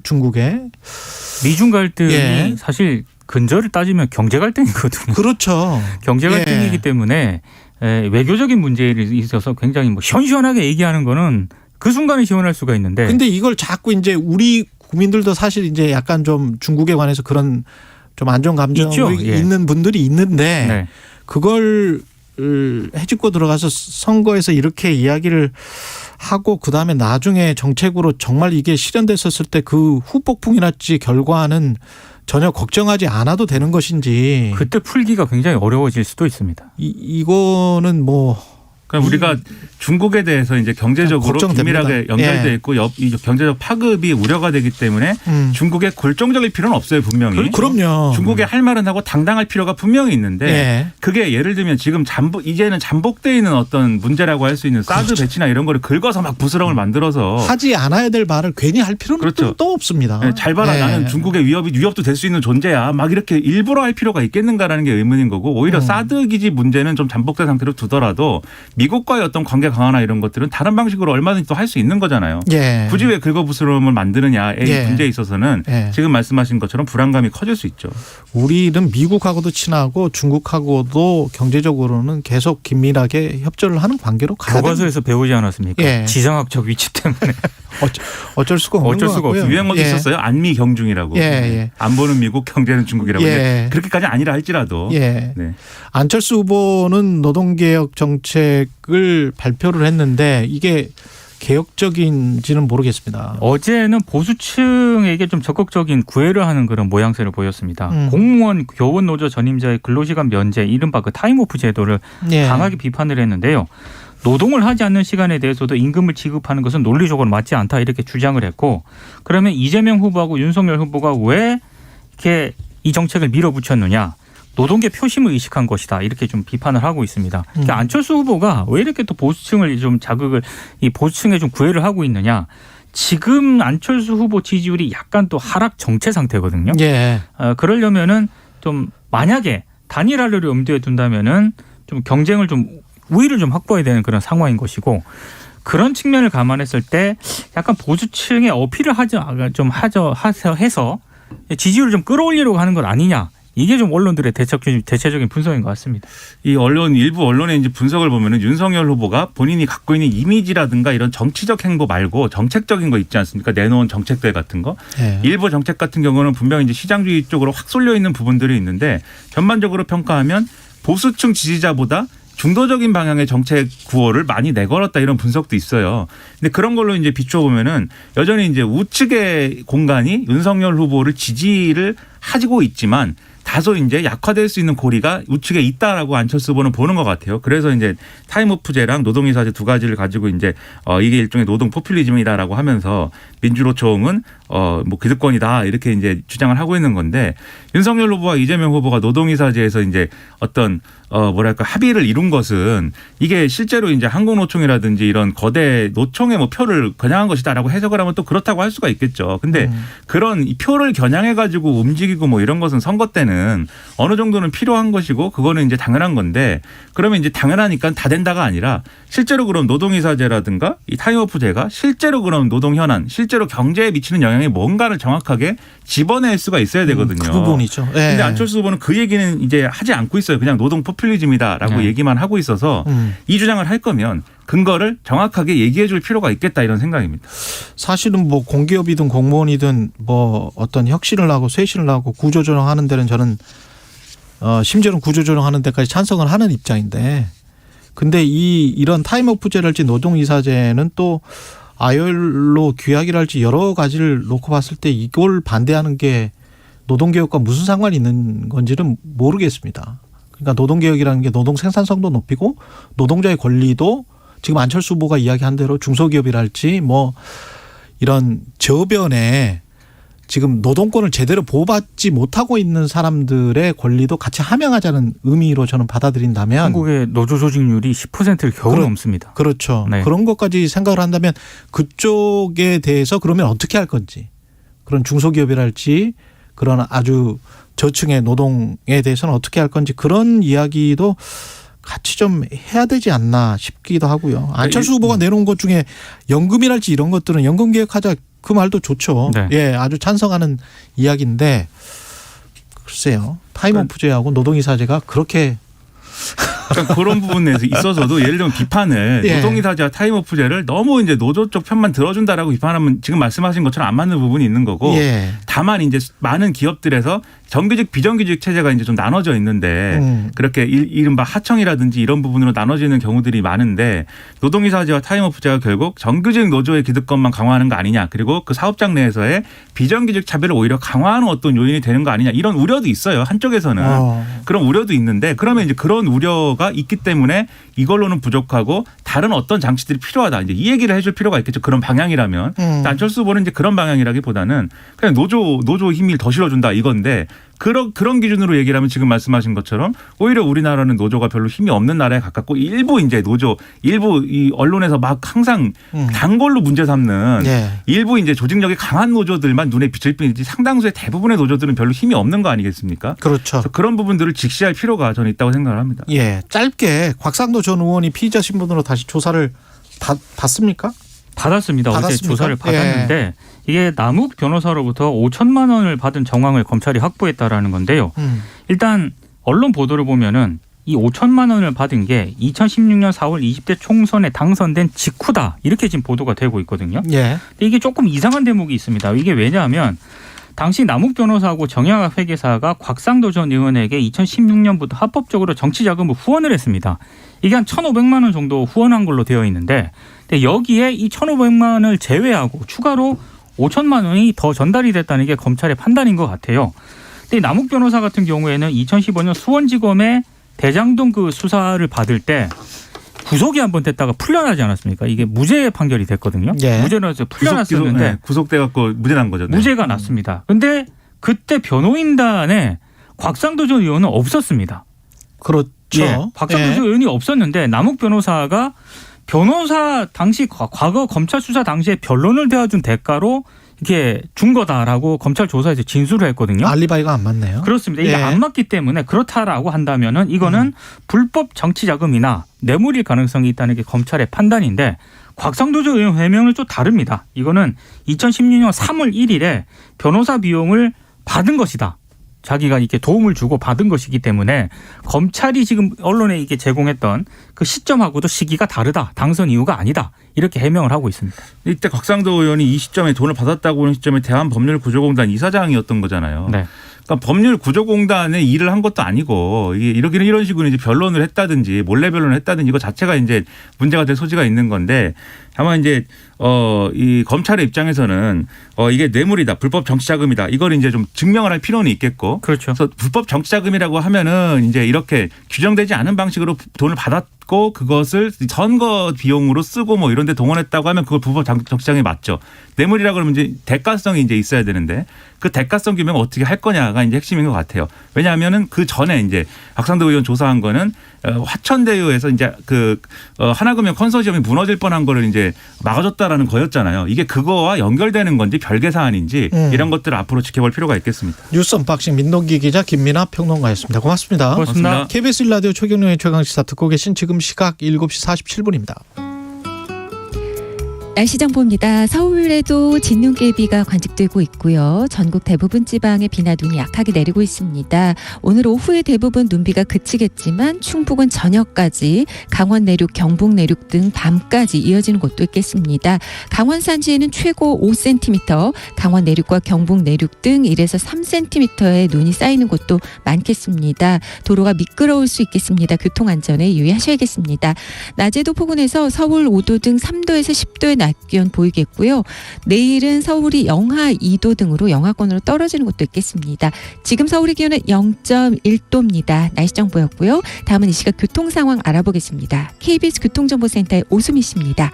미중 갈등이 예. 사실 근저를 따지면 경제 갈등이거든요. 그렇죠. 경제 갈등이기 예. 때문에 외교적인 문제에 있어서 굉장히 뭐 시원시원하게 얘기하는 거는 그 순간에 시원할 수가 있는데. 근데 이걸 자꾸 이제 우리 국민들도 사실 이제 약간 좀 중국에 관해서 그런 좀 안 좋은 감정이 예. 있는 분들이 있는데 네. 그걸 해집고 들어가서 선거에서 이렇게 이야기를 하고 그다음에 나중에 정책으로 정말 이게 실현됐었을 때 그 후폭풍이랄지 결과는 전혀 걱정하지 않아도 되는 것인지 그때 풀기가 굉장히 어려워질 수도 있습니다. 이거는 뭐 그러니까 우리가 중국에 대해서 이제 경제적으로 걱정됩니다. 긴밀하게 연결돼 예. 있고 이 경제적 파급이 우려가 되기 때문에 중국에 골정적일 필요는 없어요 분명히. 그럼요. 중국에 할 말은 하고 당당할 필요가 분명히 있는데 예. 그게 예를 들면 지금 이제는 잠복돼 있는 어떤 문제라고 할 수 있는 사드 배치나 이런 거를 긁어서 막 부스럼을 만들어서 하지 않아야 될 말을 괜히 할 필요는 그렇죠. 또 없습니다. 네, 잘 봐라 예. 나는 중국의 위협도 될 수 있는 존재야. 막 이렇게 일부러 할 필요가 있겠는가라는 게 의문인 거고 오히려 사드 기지 문제는 좀 잠복된 상태로 두더라도 미국과의 어떤 관계 강화나 이런 것들은 다른 방식으로 얼마든지 또 할 수 있는 거잖아요. 예. 굳이 왜 긁어부스럼을 만드느냐의 예. 문제에 있어서는 예. 지금 말씀하신 것처럼 불안감이 커질 수 있죠. 우리는 미국하고도 친하고 중국하고도 경제적으로는 계속 긴밀하게 협조를 하는 관계로 가야 됩니다. 교과서에서 배우지 않았습니까? 예. 지정학적 위치 때문에. 어쩔 수가 없는 어쩔 것 수가 같고요. 없습니다. 유행어도 있었어요. 안미 경중이라고. 예. 안보는 미국, 경제는 중국이라고. 예. 그렇게까지 아니라 할지라도. 예. 네. 안철수 후보는 노동개혁 정책을 발표를 했는데 이게 개혁적인지는 모르겠습니다. 어제는 보수층에게 좀 적극적인 구애를 하는 그런 모양새를 보였습니다. 공무원 교원 노조 전임자의 근로시간 면제, 이른바 그 타임오프 제도를 예. 강하게 비판을 했는데요. 노동을 하지 않는 시간에 대해서도 임금을 지급하는 것은 논리적으로 맞지 않다 이렇게 주장을 했고, 그러면 이재명 후보하고 윤석열 후보가 왜 이렇게 이 정책을 밀어붙였느냐. 노동계 표심을 의식한 것이다 이렇게 좀 비판을 하고 있습니다. 그러니까 안철수 후보가 왜 이렇게 또 보수층을 좀 자극을 이 보수층에 좀 구애를 하고 있느냐. 지금 안철수 후보 지지율이 약간 또 하락 정체 상태거든요. 예. 그러려면은 좀 만약에 단일화를 염두에 둔다면은 좀 경쟁을 좀 우위를 좀 확보해야 되는 그런 상황인 것이고, 그런 측면을 감안했을 때 약간 보수층의 어필을 해서 지지율을 좀 끌어올리려고 하는 것 아니냐. 이게 좀 언론들의 대체적인 분석인 것 같습니다. 이 일부 언론의 이제 분석을 보면은 윤석열 후보가 본인이 갖고 있는 이미지라든가 이런 정치적 행보 말고 정책적인 거 있지 않습니까? 내놓은 정책들 같은 거. 예. 일부 정책 같은 경우는 분명히 이제 시장주의 쪽으로 확 쏠려 있는 부분들이 있는데, 전반적으로 평가하면 보수층 지지자보다 중도적인 방향의 정책 구호를 많이 내걸었다 이런 분석도 있어요. 근데 그런 걸로 이제 비춰보면은 여전히 이제 우측의 공간이 윤석열 후보를 지지를 하고 있지만 다소 이제 약화될 수 있는 고리가 우측에 있다라고 안철수 후보는 보는 것 같아요. 그래서 이제 타임오프제랑 노동이사제 두 가지를 가지고 이제 이게 일종의 노동 포퓰리즘이다라고 하면서 민주노총은 뭐 기득권이다 이렇게 이제 주장을 하고 있는 건데, 윤석열 후보와 이재명 후보가 노동이사제에서 이제 어떤 뭐랄까 합의를 이룬 것은 이게 실제로 이제 한국노총이라든지 이런 거대 노총의 뭐 표를 겨냥한 것이다라고 해석을 하면 또 그렇다고 할 수가 있겠죠. 근데 그런 이 표를 겨냥해 가지고 움직이고 뭐 이런 것은 선거 때는 어느 정도는 필요한 것이고 그거는 이제 당연한 건데, 그러면 이제 당연하니까 다 된다가 아니라 실제로 그럼 노동이사제라든가 이 타임오프제가 실제로 그럼 노동 현안, 실제로 경제에 미치는 영향이 뭔가를 정확하게 집어낼 수가 있어야 되거든요. 그 부분이죠. 예. 근데 안철수 후보는 그 얘기는 이제 하지 않고 있어요. 그냥 노동 포퓰리즘이다라고 얘기만 하고 있어서 이 주장을 할 거면 근거를 정확하게 얘기해 줄 필요가 있겠다 이런 생각입니다. 사실은 뭐 공기업이든 공무원이든 뭐 어떤 혁신을 하고 쇄신을 하고 구조조정하는 데는 저는 심지어는 구조조정하는 데까지 찬성을 하는 입장인데, 근데 이런 타임오프제랄지 노동이사제는 또 아열로 규약이랄지 여러 가지를 놓고 봤을 때 이걸 반대하는 게 노동개혁과 무슨 상관이 있는 건지는 모르겠습니다. 그러니까 노동개혁이라는 게 노동 생산성도 높이고 노동자의 권리도 지금 안철수 후보가 이야기한 대로 중소기업이랄지 뭐 이런 저변에 지금 노동권을 제대로 보호받지 못하고 있는 사람들의 권리도 같이 함양하자는 의미로 저는 받아들인다면, 한국의 노조 조직률이 10%를 겨우 넘습니다. 그렇죠. 네. 그런 것까지 생각을 한다면 그쪽에 대해서 그러면 어떻게 할 건지, 그런 중소기업이랄지 그런 아주 저층의 노동에 대해서는 어떻게 할 건지, 그런 이야기도 같이 좀 해야 되지 않나 싶기도 하고요. 안철수 후보가 내놓은 것 중에 연금이랄지 이런 것들은 연금 개혁하자, 그 말도 좋죠. 네. 예, 아주 찬성하는 이야기인데, 글쎄요. 타임오프제하고 노동이사제가 그렇게 그러니까 그런 부분에 있어서도 예를 들면 비판을 예. 노동이사제와 타임오프제를 너무 이제 노조 쪽 편만 들어준다라고 비판하면 지금 말씀하신 것처럼 안 맞는 부분이 있는 거고, 예. 다만 이제 많은 기업들에서 정규직 비정규직 체제가 이제 좀 나눠져 있는데 그렇게 이른바 하청이라든지 이런 부분으로 나눠지는 경우들이 많은데, 노동이사제와 타임오프제가 결국 정규직 노조의 기득권만 강화하는 거 아니냐, 그리고 그 사업장 내에서의 비정규직 차별을 오히려 강화하는 어떤 요인이 되는 거 아니냐, 이런 우려도 있어요. 한쪽에서는 그런 우려도 있는데, 그러면 이제 그런 우려가 있기 때문에 이걸로는 부족하고 다른 어떤 장치들이 필요하다, 이제 이 얘기를 해줄 필요가 있겠죠. 그런 방향이라면. 안철수 후보는 이제 그런 방향이라기보다는 그냥 노조 힘을 더 실어준다 이건데, 그런 기준으로 얘기를 하면 지금 말씀하신 것처럼 오히려 우리나라는 노조가 별로 힘이 없는 나라에 가깝고 일부 이제 일부 이 언론에서 막 항상 단골로 문제 삼는 예. 일부 이제 조직력이 강한 노조들만 눈에 비칠 뿐이지 상당수의 대부분의 노조들은 별로 힘이 없는 거 아니겠습니까? 그렇죠. 그래서 그런 부분들을 직시할 필요가 저는 있다고 생각을 합니다. 예, 짧게 곽상도 전 의원이 피의자 신분으로 다시 조사를 받습니까? 받았습니다. 어제 받았습니까? 조사를 받았는데 이게 남욱 변호사로부터 5천만 원을 받은 정황을 검찰이 확보했다라는 건데요. 일단 언론 보도를 보면은 이 5천만 원을 받은 게 2016년 4월 20대 총선에 당선된 직후다. 이렇게 지금 보도가 되고 있거든요. 예. 근데 이게 조금 이상한 대목이 있습니다. 이게 왜냐하면 당시 남욱 변호사하고 정영학 회계사가 곽상도 전 의원에게 2016년부터 합법적으로 정치자금을 후원을 했습니다. 이게 한 1,500만 원 정도 후원한 걸로 되어 있는데 근데 여기에 이 1,500만 원을 제외하고 추가로 5천만 원이 더 전달이 됐다는 게 검찰의 판단인 것 같아요. 근데 남욱 변호사 같은 경우에는 2015년 수원지검의 대장동 그 수사를 받을 때 구속이 한번 됐다가 풀려나지 않았습니까? 이게 무죄 판결이 됐거든요. 예. 무죄로 해서 풀려났었는데 구속돼 갖고 무죄 난 거죠. 네. 무죄가 났습니다. 근데 그때 변호인단에 곽상도 전 의원은 없었습니다. 그렇죠. 예, 곽상도 전 의원이 없었는데 남욱 변호사가 변호사 당시 과거 검찰 수사 당시에 변론을 대와준 대가로 이렇게 준 거다라고 검찰 조사에서 진술을 했거든요. 알리바이가 안 맞네요. 그렇습니다. 이게 예. 안 맞기 때문에 그렇다라고 한다면은 이거는 불법 정치 자금이나 뇌물일 가능성이 있다는 게 검찰의 판단인데 곽상도 전 의원 해명은 좀 다릅니다. 이거는 2016년 3월 1일에 변호사 비용을 받은 것이다. 자기가 이렇게 도움을 주고 받은 것이기 때문에 검찰이 지금 언론에 이게 제공했던 그 시점하고도 시기가 다르다. 당선 이유가 아니다. 이렇게 해명을 하고 있습니다. 이때 곽상도 의원이 이 시점에 돈을 받았다고 하는 시점에 대한법률구조공단 이사장이었던 거잖아요. 네. 그러니까 법률구조공단에 일을 한 것도 아니고 이게 이런 식으로 이제 변론을 했다든지 몰래 변론을 했다든지 이거 자체가 이제 문제가 될 소지가 있는 건데 다만 이제 이 검찰의 입장에서는 이게 뇌물이다, 불법 정치자금이다 이걸 이제 좀 증명을 할 필요는 있겠고, 그렇죠. 그래서 불법 정치자금이라고 하면은 이제 이렇게 규정되지 않은 방식으로 돈을 받았고 그것을 선거 비용으로 쓰고 뭐 이런 데 동원했다고 하면 그걸 불법 정치자금이 맞죠. 뇌물이라고 그러면 이제 대가성이 이제 있어야 되는데 그 대가성 규명을 어떻게 할 거냐가 이제 핵심인 것 같아요. 왜냐하면은 그 전에 이제 곽상도 의원 조사한 거는 화천대유에서 이제 하나금융 컨소시엄이 무너질 뻔한 거를 이제 막아줬다라는 거였잖아요. 이게 그거와 연결되는 건지 별개 사안인지 이런 것들을 앞으로 지켜볼 필요가 있겠습니다. 뉴스 언박싱 민동기 기자 김민하 평론가였습니다. 고맙습니다. 고맙습니다. KBS 1라디오 최경영의 최강시사 듣고 계신 지금 시각 7시 47분입니다. 날씨 정보입니다. 서울에도 진눈깨비가 관측되고 있고요. 전국 대부분 지방에 비나 눈이 약하게 내리고 있습니다. 오늘 오후에 대부분 눈비가 그치겠지만 충북은 저녁까지, 강원 내륙, 경북 내륙 등 밤까지 이어지는 곳도 있겠습니다. 강원 산지에는 최고 5cm, 강원 내륙과 경북 내륙 등 1에서 3cm의 눈이 쌓이는 곳도 많겠습니다. 도로가 미끄러울 수 있겠습니다. 교통안전에 유의하셔야겠습니다. 낮에도 포근해서 서울 5도 등 3도에서 10도의 낮 기온 보이겠고요. 내일은 서울이 영하 2도 등으로 영하권으로 떨어지는 곳도 있겠습니다. 지금 서울의 기온은 0.1도입니다. 날씨 정보였고요. 다음은 이 시각 교통 상황 알아보겠습니다. KBS 교통정보센터의 오수미 씨입니다.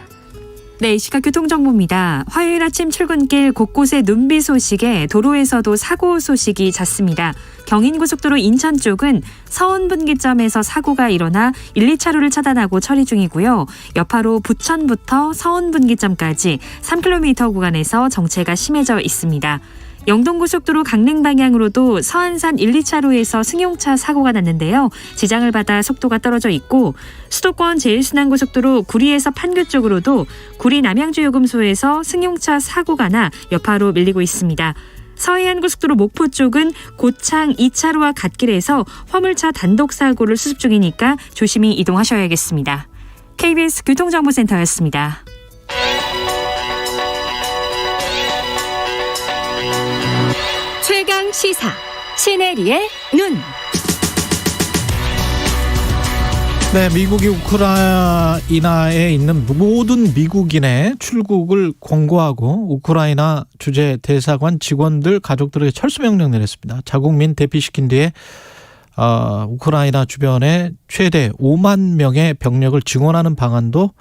네, 이 시각 교통정보입니다. 화요일 아침 출근길 곳곳에 눈비 소식에 도로에서도 사고 소식이 잦습니다. 경인고속도로 인천 쪽은 서운분기점에서 사고가 일어나 1, 2차로를 차단하고 처리 중이고요. 여파로 부천부터 서운분기점까지 3km 구간에서 정체가 심해져 있습니다. 영동고속도로 강릉 방향으로도 서안산 1, 2차로에서 승용차 사고가 났는데요. 지장을 받아 속도가 떨어져 있고, 수도권 제일순환고속도로 구리에서 판교 쪽으로도 구리 남양주요금소에서 승용차 사고가 나 여파로 밀리고 있습니다. 서해안고속도로 목포 쪽은 고창 2차로와 갓길에서 화물차 단독 사고를 수습 중이니까 조심히 이동하셔야겠습니다. KBS 교통정보센터였습니다. 최강 시사 신혜리의 눈. 네, 미국이 우크라이나에 있는 모든 미국인의 출국을 권고하고 우크라이나 주재 대사관 직원들 가족들에게 철수 명령 내렸습니다. 자국민 대피시킨 뒤에 우크라이나 주변에 최대 5만 명의 병력을 증원하는 방안도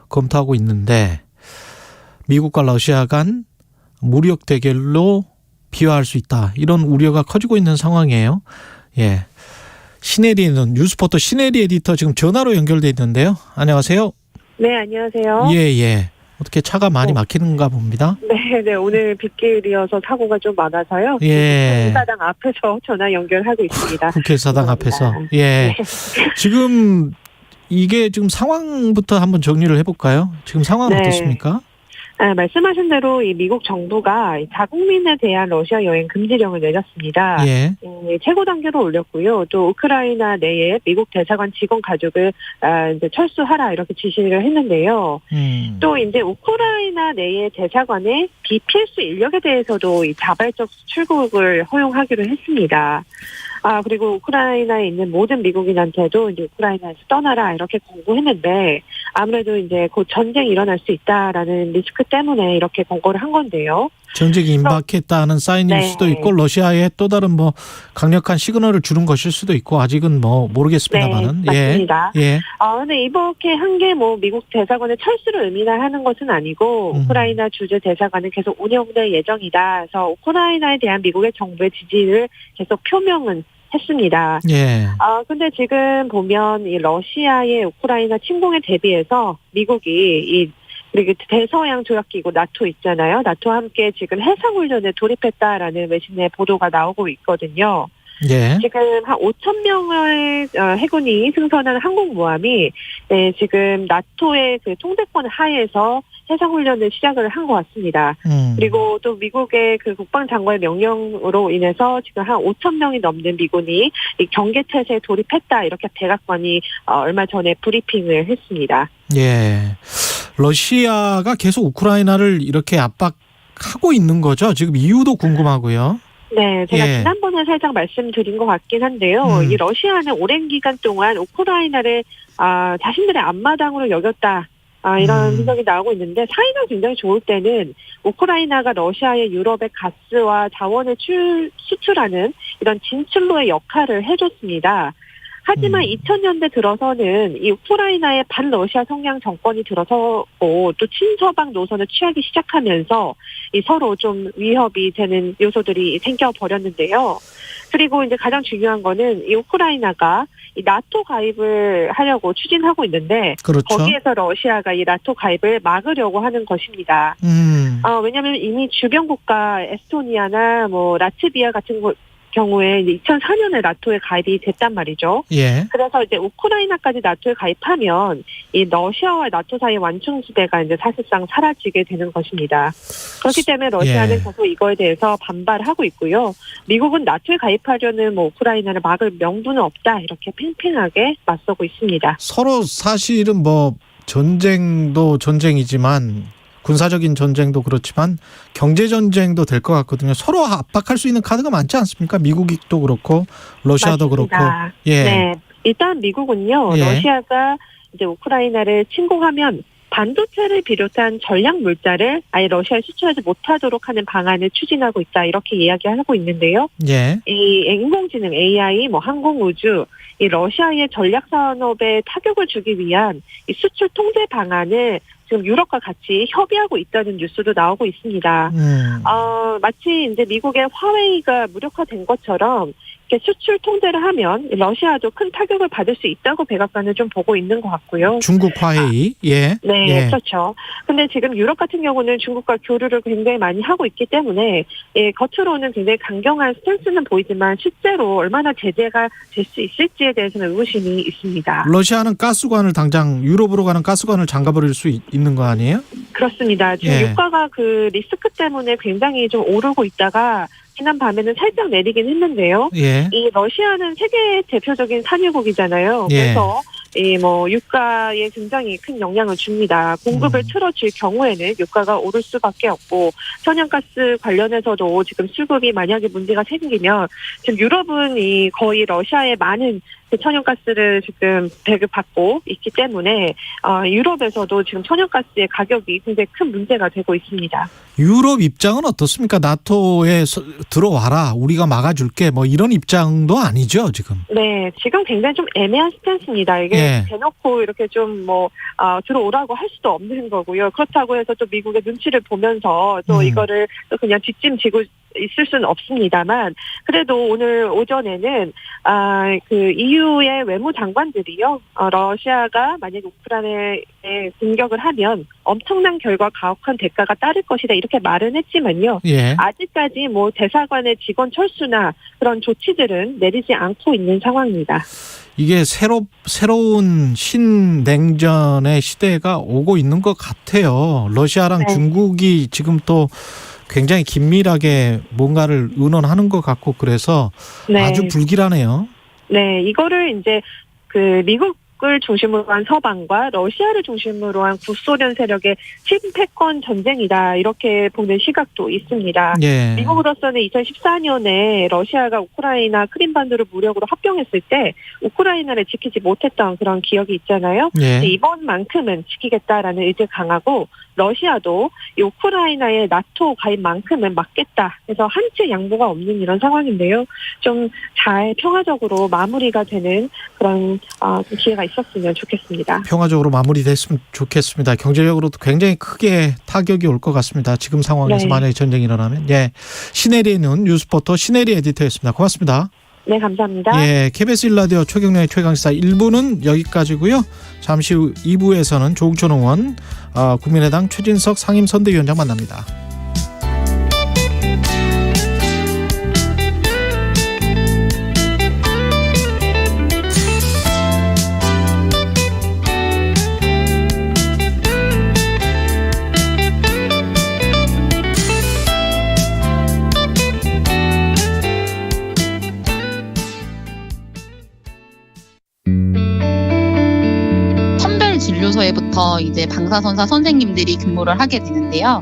검토하고 있는데, 미국과 러시아 간 무력 대결로 비화할 수 있다. 이런 우려가 커지고 있는 상황이에요. 예. 신혜리는 뉴스포터 신혜리 에디터 지금 전화로 연결돼 있는데요. 안녕하세요. 네, 안녕하세요. 예. 어떻게 차가 많이 막히는가 봅니다. 네, 오늘 빗길이어서 사고가 좀 많아서요. 예. 국회의사당 앞에서 전화 연결하고 있습니다. 국회의사당 앞에서. 예. 네. 지금 이게 지금 상황부터 한번 정리를 해볼까요? 지금 상황은 어떻습니까? 말씀하신 대로 이 미국 정부가 자국민에 대한 러시아 여행 금지령을 내렸습니다. 예. 최고 단계로 올렸고요. 또 우크라이나 내에 미국 대사관 직원 가족을 이제 철수하라 이렇게 지시를 했는데요. 또 이제 우크라이나 내의 대사관의 비필수 인력에 대해서도 이 자발적 출국을 허용하기로 했습니다. 그리고 우크라이나에 있는 모든 미국인한테도 이제 우크라이나에서 떠나라 이렇게 권고했는데 아무래도 이제 곧 전쟁이 일어날 수 있다라는 리스크 때문에 이렇게 권고를 한 건데요. 전쟁이 임박했다는 사인일 수도 있고 러시아에 또 다른 뭐 강력한 시그널을 주는 것일 수도 있고 아직은 뭐 모르겠습니다만은. 네, 맞습니다. 예. 근데 이렇게 한 게 뭐 미국 대사관의 철수를 의미하는 것은 아니고 우크라이나 주재 대사관은 계속 운영될 예정이다. 그래서 우크라이나에 대한 미국의 정부의 지지를 계속 표명은 했습니다. 예. 근데 지금 보면 이 러시아의 우크라이나 침공에 대비해서 미국이 그리고 대서양 조약기구 나토 있잖아요. 나토와 함께 지금 해상훈련에 돌입했다라는 외신의 보도가 나오고 있거든요. 예. 지금 한 5천 명의 해군이 승선한 항공모함이 지금 나토의 그 통제권 하에서 해상훈련을 시작을 한 것 같습니다. 그리고 또 미국의 그 국방장관의 명령으로 인해서 지금 한 5천 명이 넘는 미군이 이 경계태세에 돌입했다 이렇게 백악관이 얼마 전에 브리핑을 했습니다. 예. 러시아가 계속 우크라이나를 이렇게 압박하고 있는 거죠? 지금 이유도 궁금하고요. 네, 제가 지난번에 살짝 말씀드린 것 같긴 한데요. 이 러시아는 오랜 기간 동안 우크라이나를 자신들의 앞마당으로 여겼다. 이런 분석이 나오고 있는데 사이가 굉장히 좋을 때는 우크라이나가 러시아의 유럽의 가스와 자원을 수출하는 이런 진출로의 역할을 해줬습니다. 하지만 2000년대 들어서는 이 우크라이나의 반러시아 성향 정권이 들어서고 또 친서방 노선을 취하기 시작하면서 이 서로 좀 위협이 되는 요소들이 생겨버렸는데요. 그리고 이제 가장 중요한 거는 이 우크라이나가 이 나토 가입을 하려고 추진하고 있는데 그렇죠. 거기에서 러시아가 이 나토 가입을 막으려고 하는 것입니다. 왜냐하면 이미 주변 국가 에스토니아나 뭐 라트비아 같은 경우에 이제 2004년에 나토에 가입이 됐단 말이죠. 예. 그래서 이제 우크라이나까지 나토에 가입하면 이 러시아와 나토 사이의 완충지대가 이제 사실상 사라지게 되는 것입니다. 그렇기 때문에 러시아는 계속 이거에 대해서 반발하고 있고요. 미국은 나토에 가입하려는 뭐 우크라이나를 막을 명분은 없다 이렇게 팽팽하게 맞서고 있습니다. 서로 사실은 뭐 전쟁도 전쟁이지만 군사적인 전쟁도 그렇지만 경제 전쟁도 될 것 같거든요. 서로 압박할 수 있는 카드가 많지 않습니까? 미국도 그렇고 러시아도 맞습니다. 그렇고. 예. 네, 일단 미국은요. 러시아가 이제 우크라이나를 침공하면 반도체를 비롯한 전략 물자를 아예 러시아에 수출하지 못하도록 하는 방안을 추진하고 있다 이렇게 이야기하고 있는데요. 예. 이 인공지능 AI, 뭐 항공우주, 이 러시아의 전략 산업에 타격을 주기 위한 이 수출 통제 방안을 지금 유럽과 같이 협의하고 있다는 뉴스도 나오고 있습니다. 마치 이제 미국의 화웨이가 무력화된 것처럼 이렇게 수출 통제를 하면 러시아도 큰 타격을 받을 수 있다고 백악관은 좀 보고 있는 것 같고요. 중국 화웨이, 예. 네, 예. 그렇죠. 근데 지금 유럽 같은 경우는 중국과 교류를 굉장히 많이 하고 있기 때문에 겉으로는 굉장히 강경한 스탠스는 보이지만 실제로 얼마나 제재가 될 수 있을지에 대해서는 의구심이 있습니다. 러시아는 가스관을 당장 유럽으로 가는 가스관을 잠가버릴 수 있는 거 아니에요? 그렇습니다. 지금 유가가 그 리스크 때문에 굉장히 좀 오르고 있다가 지난 밤에는 살짝 내리긴 했는데요. 예. 이 러시아는 세계 대표적인 산유국이잖아요. 그래서 이 뭐 유가에 굉장히 큰 영향을 줍니다. 공급을 틀어줄 경우에는 유가가 오를 수밖에 없고 천연가스 관련해서도 지금 수급이 만약에 문제가 생기면 지금 유럽은 이 거의 러시아의 많은 그 천연가스를 지금 배급받고 있기 때문에 유럽에서도 지금 천연가스의 가격이 굉장히 큰 문제가 되고 있습니다. 유럽 입장은 어떻습니까? 나토에 들어와라, 우리가 막아줄게, 뭐 이런 입장도 아니죠 지금. 네, 지금 굉장히 좀 애매한 스탠스입니다. 이게 예. 대놓고 이렇게 좀 들어오라고 할 수도 없는 거고요. 그렇다고 해서 또 미국의 눈치를 보면서 또 이거를 또 그냥 뒷짐지고 있을 수는 없습니다만, 그래도 오늘 오전에는 그 EU의 외무장관들이요, 러시아가 만약에 우크라이나에 공격을 하면 엄청난 결과 가혹한 대가가 따를 것이다 이렇게 말은 했지만요. 예. 아직까지 뭐 대사관의 직원 철수나 그런 조치들은 내리지 않고 있는 상황입니다. 이게 새로운 신냉전의 시대가 오고 있는 것 같아요. 러시아랑 네. 중국이 지금 또 굉장히 긴밀하게 뭔가를 의논하는 것 같고 그래서 네. 아주 불길하네요. 네, 이거를 이제 그 미국을 중심으로 한 서방과 러시아를 중심으로 한 구소련 세력의 침패권 전쟁이다 이렇게 보는 시각도 있습니다. 예. 미국으로서는 2014년에 러시아가 우크라이나 크림반도를 무력으로 합병했을 때 우크라이나를 지키지 못했던 그런 기억이 있잖아요. 예. 이번만큼은 지키겠다라는 의지가 강하고 러시아도 이 우크라이나의 나토 가입만큼은 막겠다. 그래서 한치 양보가 없는 이런 상황인데요. 좀 잘 평화적으로 마무리가 되는 그런 기회가 있었으면 좋겠습니다. 평화적으로 마무리됐으면 좋겠습니다. 경제적으로도 굉장히 크게 타격이 올 것 같습니다. 지금 상황에서 네. 만약에 전쟁이 일어나면. 예. 시내리에 있는 뉴스포터 신혜리 에디터였습니다. 고맙습니다. 네, 감사합니다. 예, KBS 1라디오 최경련의 최강시사 1부는 여기까지고요. 잠시 후 2부에서는 조응천 의원, 국민의당 최진석 상임선대위원장 만납니다. 진료소에부터 이제 방사선사 선생님들이 근무를 하게 되는데요.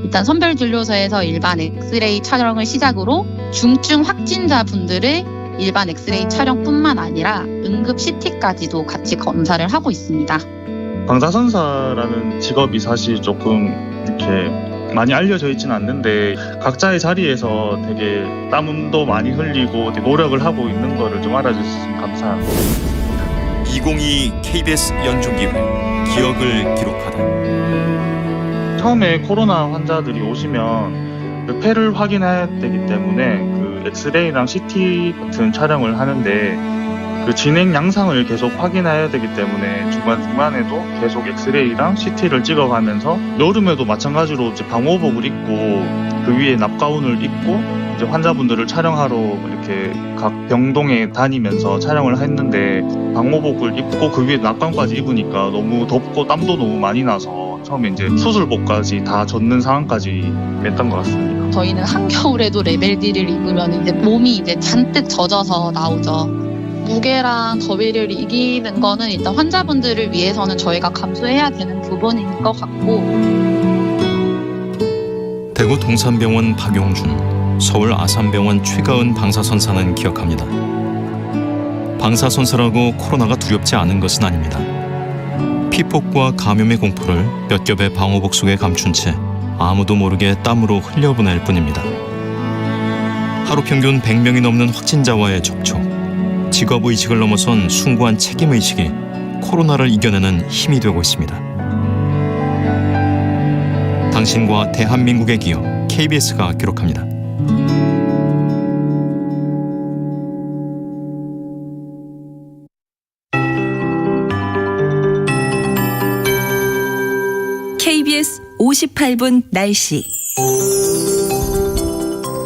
일단 선별진료소에서 일반 엑스레이 촬영을 시작으로 중증 확진자분들의 일반 엑스레이 촬영뿐만 아니라 응급 CT까지도 같이 검사를 하고 있습니다. 방사선사라는 직업이 사실 조금 이렇게 많이 알려져 있지는 않는데 각자의 자리에서 되게 땀도 많이 흘리고 노력을 하고 있는 거를 좀 알아주셨으면 감사합니다. 2022 KBS 연중기획 기억을 기록하다. 처음에 코로나 환자들이 오시면 그 폐를 확인해야 되기 때문에 그 엑스레이랑 CT 같은 촬영을 하는데 그 진행 양상을 계속 확인해야 되기 때문에 중간중간에도 계속 엑스레이랑 CT를 찍어가면서 여름에도 마찬가지로 이제 방호복을 입고 그 위에 납가운을 입고 이제 환자분들을 촬영하러 이렇게 각 병동에 다니면서 촬영을 했는데 방호복을 입고 그 위에 납가운까지 입으니까 너무 덥고 땀도 너무 많이 나서 처음에 이제 수술복까지 다 젖는 상황까지 냈던 것 같습니다. 저희는 한겨울에도 레벨 D를 입으면 이제 몸이 이제 잔뜩 젖어서 나오죠. 무게랑 더위를 이기는 거는 일단 환자분들을 위해서는 저희가 감수해야 되는 부분인 것 같고. 대구 동산병원 박용준, 서울 아산병원 최가은 방사선사는 기억합니다. 방사선사라고 코로나가 두렵지 않은 것은 아닙니다. 피폭과 감염의 공포를 몇 겹의 방호복 속에 감춘 채 아무도 모르게 땀으로 흘려보낼 뿐입니다. 하루 평균 100명이 넘는 확진자와의 접촉, 직업의식을 넘어선 숭고한 책임의식이 코로나를 이겨내는 힘이 되고 있습니다. 당신과 대한민국의 기억, KBS가 기록합니다. KBS 58분 날씨.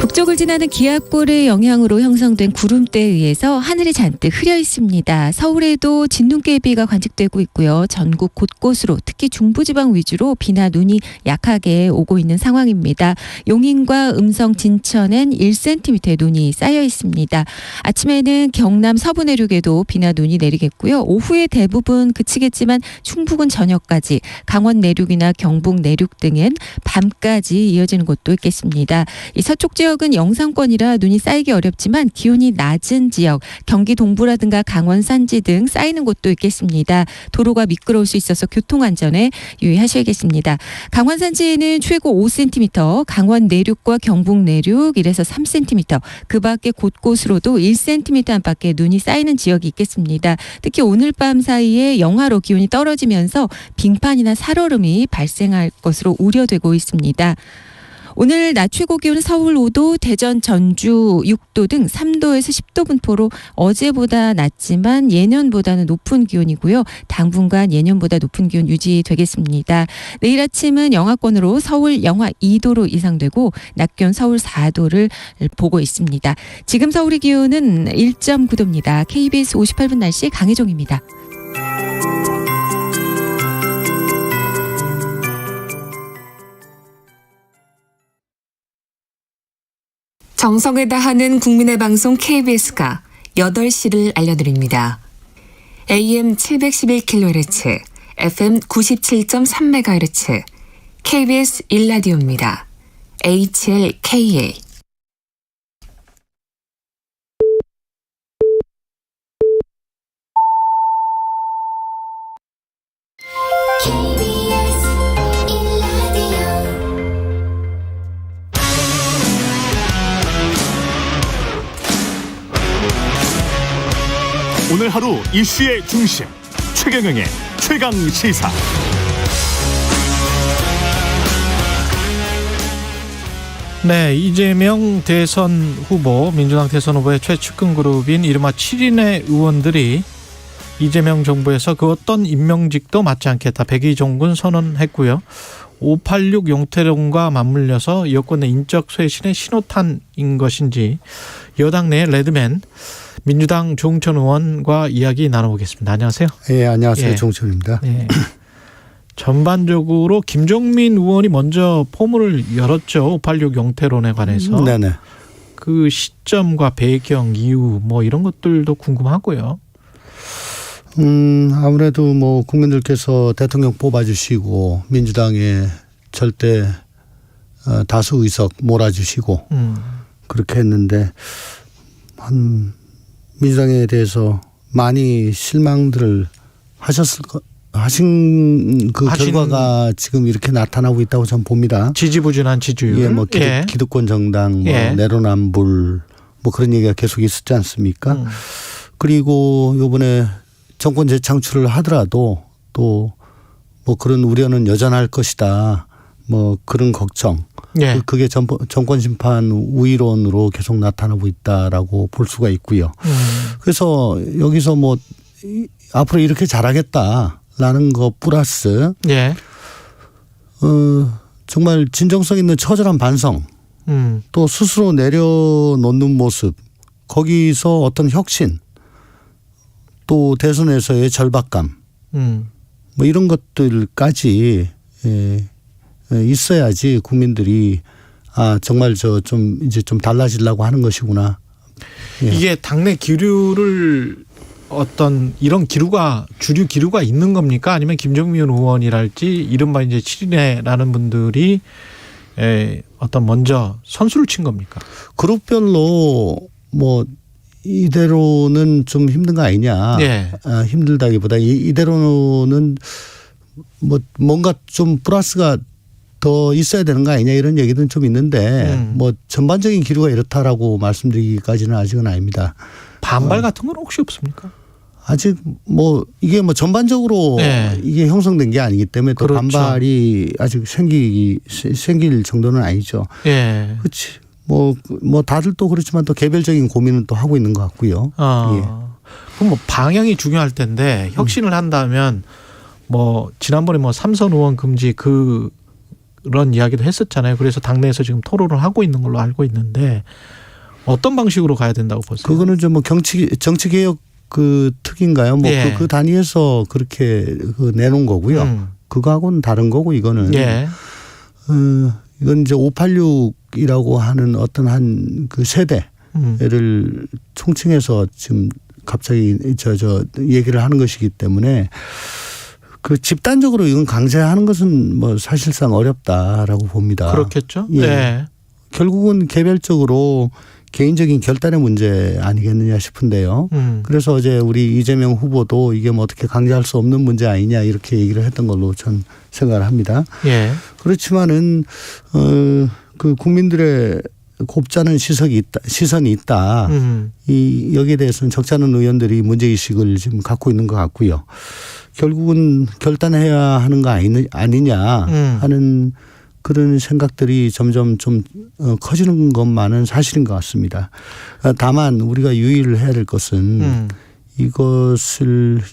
북쪽을 지나는 기압골의 영향으로 형성된 구름대에 의해서 하늘이 잔뜩 흐려 있습니다. 서울에도 진눈깨비가 관측되고 있고요. 전국 곳곳으로 특히 중부지방 위주로 비나 눈이 약하게 오고 있는 상황입니다. 용인과 음성 진천엔 1cm의 눈이 쌓여 있습니다. 아침에는 경남 서부 내륙에도 비나 눈이 내리겠고요. 오후에 대부분 그치겠지만 충북은 저녁까지, 강원 내륙이나 경북 내륙 등은 밤까지 이어지는 곳도 있겠습니다. 이 서쪽 지역은 지역은 영상권이라 눈이 쌓이기 어렵지만 기온이 낮은 지역, 경기 동부라든가 강원 산지 등 쌓이는 곳도 있겠습니다. 도로가 미끄러울 수 있어서 교통안전에 유의하셔야겠습니다. 강원 산지에는 최고 5cm, 강원 내륙과 경북 내륙 1에서 3cm, 그 밖에 곳곳으로도 1cm 안팎의 눈이 쌓이는 지역이 있겠습니다. 특히 오늘 밤 사이에 영하로 기온이 떨어지면서 빙판이나 살얼음이 발생할 것으로 우려되고 있습니다. 오늘 낮 최고 기온은 서울 5도, 대전, 전주 6도 등 3도에서 10도 분포로 어제보다 낮지만 예년보다는 높은 기온이고요. 당분간 예년보다 높은 기온 유지되겠습니다. 내일 아침은 영하권으로 서울 영하 2도로 예상되고 낮 기온 서울 4도를 보고 있습니다. 지금 서울의 기온은 1.9도입니다. KBS 58분 날씨 강혜종입니다. 정성을 다하는 국민의 방송 KBS가 8시를 알려드립니다. AM 711kHz, FM 97.3MHz, KBS 1라디오입니다. HLKA. 오늘 하루 이슈의 중심 최경영의 최강 시사. 네, 이재명 대선 후보, 민주당 대선 후보의 최측근 그룹인 이른바 7인의 의원들이 이재명 정부에서 그 어떤 임명직도 맡지 않겠다, 백의종군 선언했고요. 586 용태론과 맞물려서 여권의 인적 쇄신의 신호탄인 것인지 여당 내 레드맨 민주당 조응천 의원과 이야기 나눠보겠습니다. 안녕하세요. 네, 안녕하세요. 조응천입니다. 네. 전반적으로 김종민 의원이 먼저 포문을 열었죠. 586 용태론에 관해서. 네네. 그 시점과 배경, 이유 뭐 이런 것들도 궁금하고요. 아무래도 뭐 국민들께서 대통령 뽑아주시고 민주당에 절대 다수 의석 몰아주시고 그렇게 했는데 한 민주당에 대해서 많이 실망들을 하신 그 결과가 지금 이렇게 나타나고 있다고 저는 봅니다. 지지부진한 지지율. 예, 뭐 기득권 정당, 뭐 내로남불, 뭐 그런 얘기가 계속 있었지 않습니까? 그리고 이번에 정권 재창출을 하더라도 또 뭐 그런 우려는 여전할 것이다. 뭐 그런 걱정. 그게 정권 심판 우위론으로 계속 나타나고 있다라고 볼 수가 있고요. 그래서 여기서 뭐 앞으로 이렇게 잘하겠다라는 거 플러스 정말 진정성 있는 처절한 반성, 또 스스로 내려놓는 모습, 거기서 어떤 혁신, 또 대선에서의 절박감, 뭐 이런 것들까지 있어야지 국민들이 정말 이제 좀 달라지려고 하는 것이구나. 이게 당내 기류를 어떤 이런 기류가 주류 기류가 있는 겁니까? 아니면 김종민 의원이랄지 이른바 이제 7인회라는 분들이 어떤 먼저 선수를 친 겁니까? 그룹별로 뭐 이대로는 좀 힘든 거 아니냐. 힘들다기보다 이대로는 뭐 뭔가 좀 플러스가 더 있어야 되는 거 아니냐 이런 얘기는 좀 있는데 뭐 전반적인 기류가 이렇다라고 말씀드리기까지는 아직은 아닙니다. 반발 같은 건 혹시 없습니까? 아직 뭐 이게 뭐 전반적으로 이게 형성된 게 아니기 때문에 또 반발이 아직 생길 정도는 아니죠. 그렇지. 뭐 다들 또 그렇지만 또 개별적인 고민은 또 하고 있는 것 같고요. 그럼 뭐 방향이 중요할 텐데 혁신을 한다면 뭐 지난번에 뭐 삼선 의원 금지 그런 이야기도 했었잖아요. 그래서 당내에서 지금 토론을 하고 있는 걸로 알고 있는데 어떤 방식으로 가야 된다고 보세요? 그거는 좀 뭐 정치 개혁 그 특인가요? 뭐 그 단위에서 그렇게 내놓은 거고요. 그거하고는 다른 거고 이거는 이건 이제 586이라고 하는 어떤 한 그 세대를 총칭해서 지금 갑자기 저 얘기를 하는 것이기 때문에 그 집단적으로 이건 강제하는 것은 뭐 사실상 어렵다라고 봅니다. 그렇겠죠. 결국은 개별적으로 개인적인 결단의 문제 아니겠느냐 싶은데요. 그래서 어제 우리 이재명 후보도 이게 뭐 어떻게 강제할 수 없는 문제 아니냐 이렇게 얘기를 했던 걸로 전 생각을 합니다. 예. 그렇지만은 그 국민들의 곱지 않은 시선이 있다. 이 여기에 대해서는 적지 않은 의원들이 문제의식을 지금 갖고 있는 것 같고요. 결국은 결단해야 하는 거 아니냐 하는 그런 생각들이 점점 좀 커지는 것만은 사실인 것 같습니다. 다만 우리가 유의를 해야 될 것은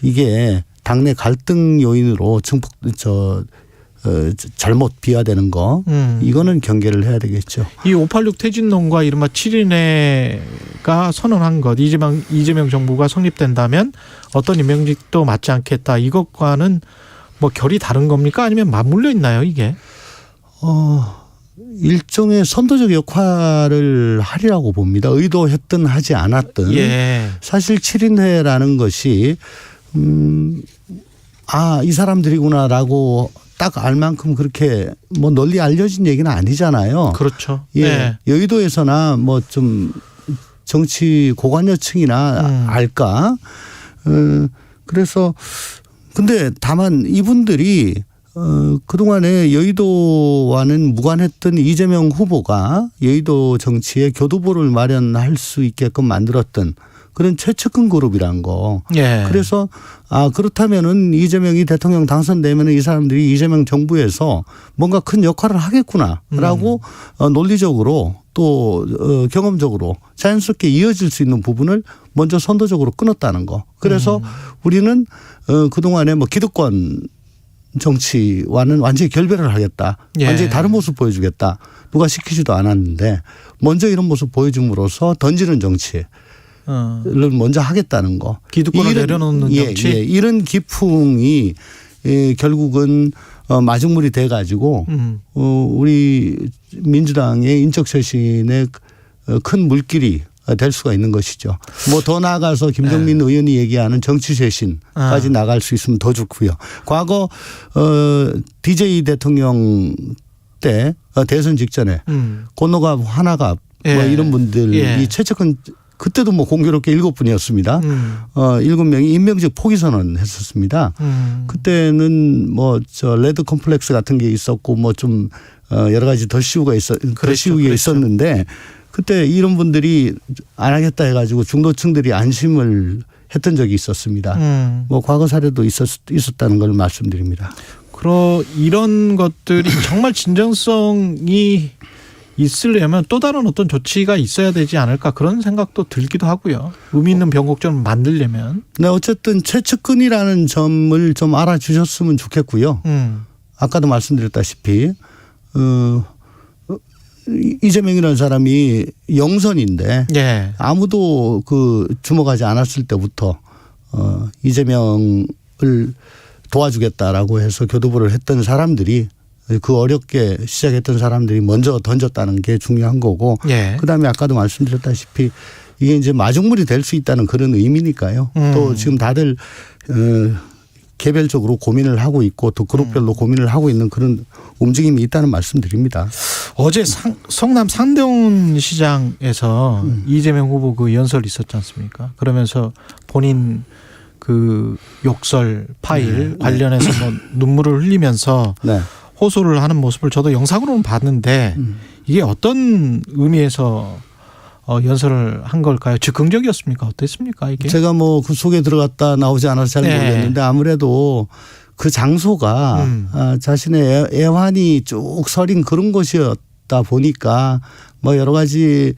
이게 당내 갈등 요인으로 잘못 비화되는 거 이거는 경계를 해야 되겠죠. 이 586 퇴진론과 이른바 7인회가 선언한 것 이재명 정부가 성립된다면 어떤 임명직도 맞지 않겠다. 이것과는 뭐 결이 다른 겁니까? 아니면 맞물려 있나요 이게? 일종의 선도적 역할을 하리라고 봅니다. 의도했든 하지 않았든. 예. 사실 7인회라는 것이 이 사람들이구나라고 딱 알 만큼 그렇게 뭐 널리 알려진 얘기는 아니잖아요. 그렇죠. 예. 네. 여의도에서나 뭐 좀 정치 고관여층이나 알까. 그래서 근데 다만 이분들이 그동안에 여의도와는 무관했던 이재명 후보가 여의도 정치에 교두보를 마련할 수 있게끔 만들었던 그런 최측근 그룹이란 거. 예. 그래서 그렇다면은 이재명이 대통령 당선되면은 이 사람들이 이재명 정부에서 뭔가 큰 역할을 하겠구나라고 논리적으로 또 경험적으로 자연스럽게 이어질 수 있는 부분을 먼저 선도적으로 끊었다는 거. 그래서 우리는 그동안에 뭐 기득권 정치와는 완전히 결별을 하겠다. 예. 완전히 다른 모습 보여주겠다. 누가 시키지도 않았는데 먼저 이런 모습 보여줌으로써 던지는 정치. 를 먼저 하겠다는 거. 기득권을 내려놓는 정치. 이런 기풍이 결국은 마중물이 돼 가지고 우리 민주당의 인적 쇄신의 큰 물길이 될 수가 있는 것이죠. 뭐 더 나아가서 김종민 의원이 얘기하는 정치 쇄신까지 나갈 수 있으면 더 좋고요. 과거 DJ 대통령 때 대선 직전에 권노갑, 하나갑 뭐 이런 분들이 최측근 그때도 뭐 공교롭게 7분이었습니다. 7명이 임명직 포기 선언했었습니다. 그때는 뭐 레드 컴플렉스 같은 게 있었고 뭐 좀 여러 가지 덧씌우기가 있었는데 그때 이런 분들이 안 하겠다 해가지고 중도층들이 안심을 했던 적이 있었습니다. 뭐 과거 사례도 있었다는 걸 말씀드립니다. 이런 것들이 정말 진정성이 있으려면 또 다른 어떤 조치가 있어야 되지 않을까 그런 생각도 들기도 하고요. 의미 있는 변곡점을 만들려면. 네, 어쨌든 최측근이라는 점을 좀 알아주셨으면 좋겠고요. 아까도 말씀드렸다시피 이재명이라는 사람이 영선인데 아무도 주목하지 않았을 때부터 이재명을 도와주겠다라고 해서 교두보를 했던 사람들이 그 어렵게 시작했던 사람들이 먼저 던졌다는 게 중요한 거고 그다음에 아까도 말씀드렸다시피 이게 이제 마중물이 될 수 있다는 그런 의미니까요. 또 지금 다들 개별적으로 고민을 하고 있고 또 그룹별로 고민을 하고 있는 그런 움직임이 있다는 말씀드립니다. 어제 성남 상대원 시장에서 이재명 후보 그 연설 있었지 않습니까? 그러면서 본인 그 욕설 파일 관련해서 뭐 눈물을 흘리면서 호소를 하는 모습을 저도 영상으로는 봤는데 이게 어떤 의미에서 연설을 한 걸까요? 즉흥적이었습니까? 어땠습니까? 이게? 제가 뭐 그 속에 들어갔다 나오지 않아서 잘 모르겠는데 아무래도 그 장소가 자신의 애환이 쭉 서린 그런 곳이었다 보니까 뭐 여러 가지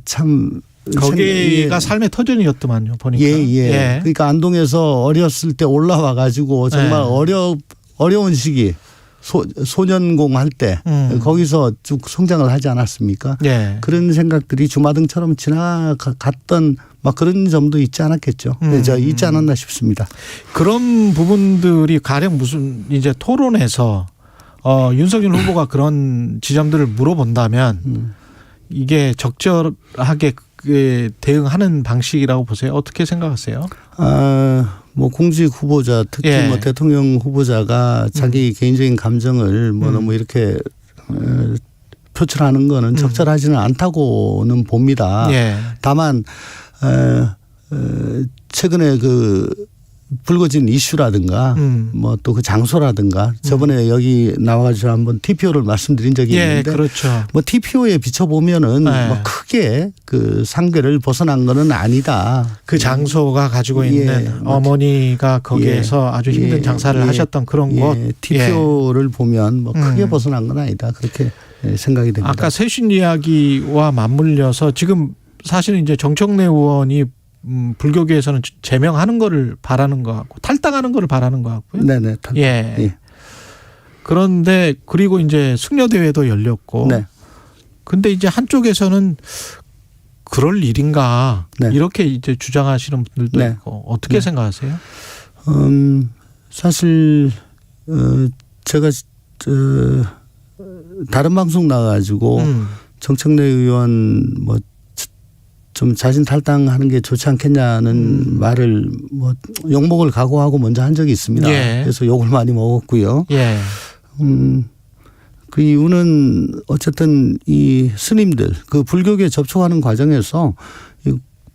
참 거기가 삶의 터전이었더만요. 보니까. 그러니까 안동에서 어렸을 때 올라와 가지고 정말 어려운 시기 소년공 할 때 거기서 쭉 성장을 하지 않았습니까? 그런 생각들이 주마등처럼 지나갔던 막 그런 점도 있지 않았겠죠. 있지 않았나 싶습니다. 그런 부분들이 가령 무슨 이제 토론에서 윤석열 후보가 그런 지점들을 물어본다면 이게 적절하게 대응하는 방식이라고 보세요. 어떻게 생각하세요? 뭐 공직 후보자 특히 뭐 대통령 후보자가 자기 개인적인 감정을 뭐 너무 이렇게 표출하는 거는 적절하지는 않다고는 봅니다. 예. 다만 최근에 그 불거진 이슈라든가 뭐 또 그 장소라든가 저번에 여기 나와가지고 한번 TPO를 말씀드린 적이 예, 있는데 그렇죠. 뭐 TPO에 비춰보면은 네. 뭐 크게 그 상대를 벗어난 거는 아니다. 그 장소가 가지고 있는 어머니가 거기에서 아주 힘든 장사를 하셨던 그런 곳. TPO를 보면 뭐 크게 벗어난 건 아니다. 그렇게 생각이 됩니다. 아까 세신 이야기와 맞물려서 지금 사실은 이제 정청래 의원이 불교계에서는 제명하는 거를 바라는 것 같고 탈당하는 거를 바라는 것 같고요. 네네. 예. 그런데 그리고 이제 승려대회도 열렸고. 네. 근데 이제 한쪽에서는 그럴 일인가 이렇게 이제 주장하시는 분들도 네. 있고 어떻게 생각하세요? 사실 제가 다른 방송 나가지고 정청래 의원 뭐 좀 자진 탈당하는 게 좋지 않겠냐는 말을 뭐 욕먹을 각오하고 먼저 한 적이 있습니다. 예. 그래서 욕을 많이 먹었고요. 예. 그 이유는 어쨌든 이 스님들 그 불교계 접촉하는 과정에서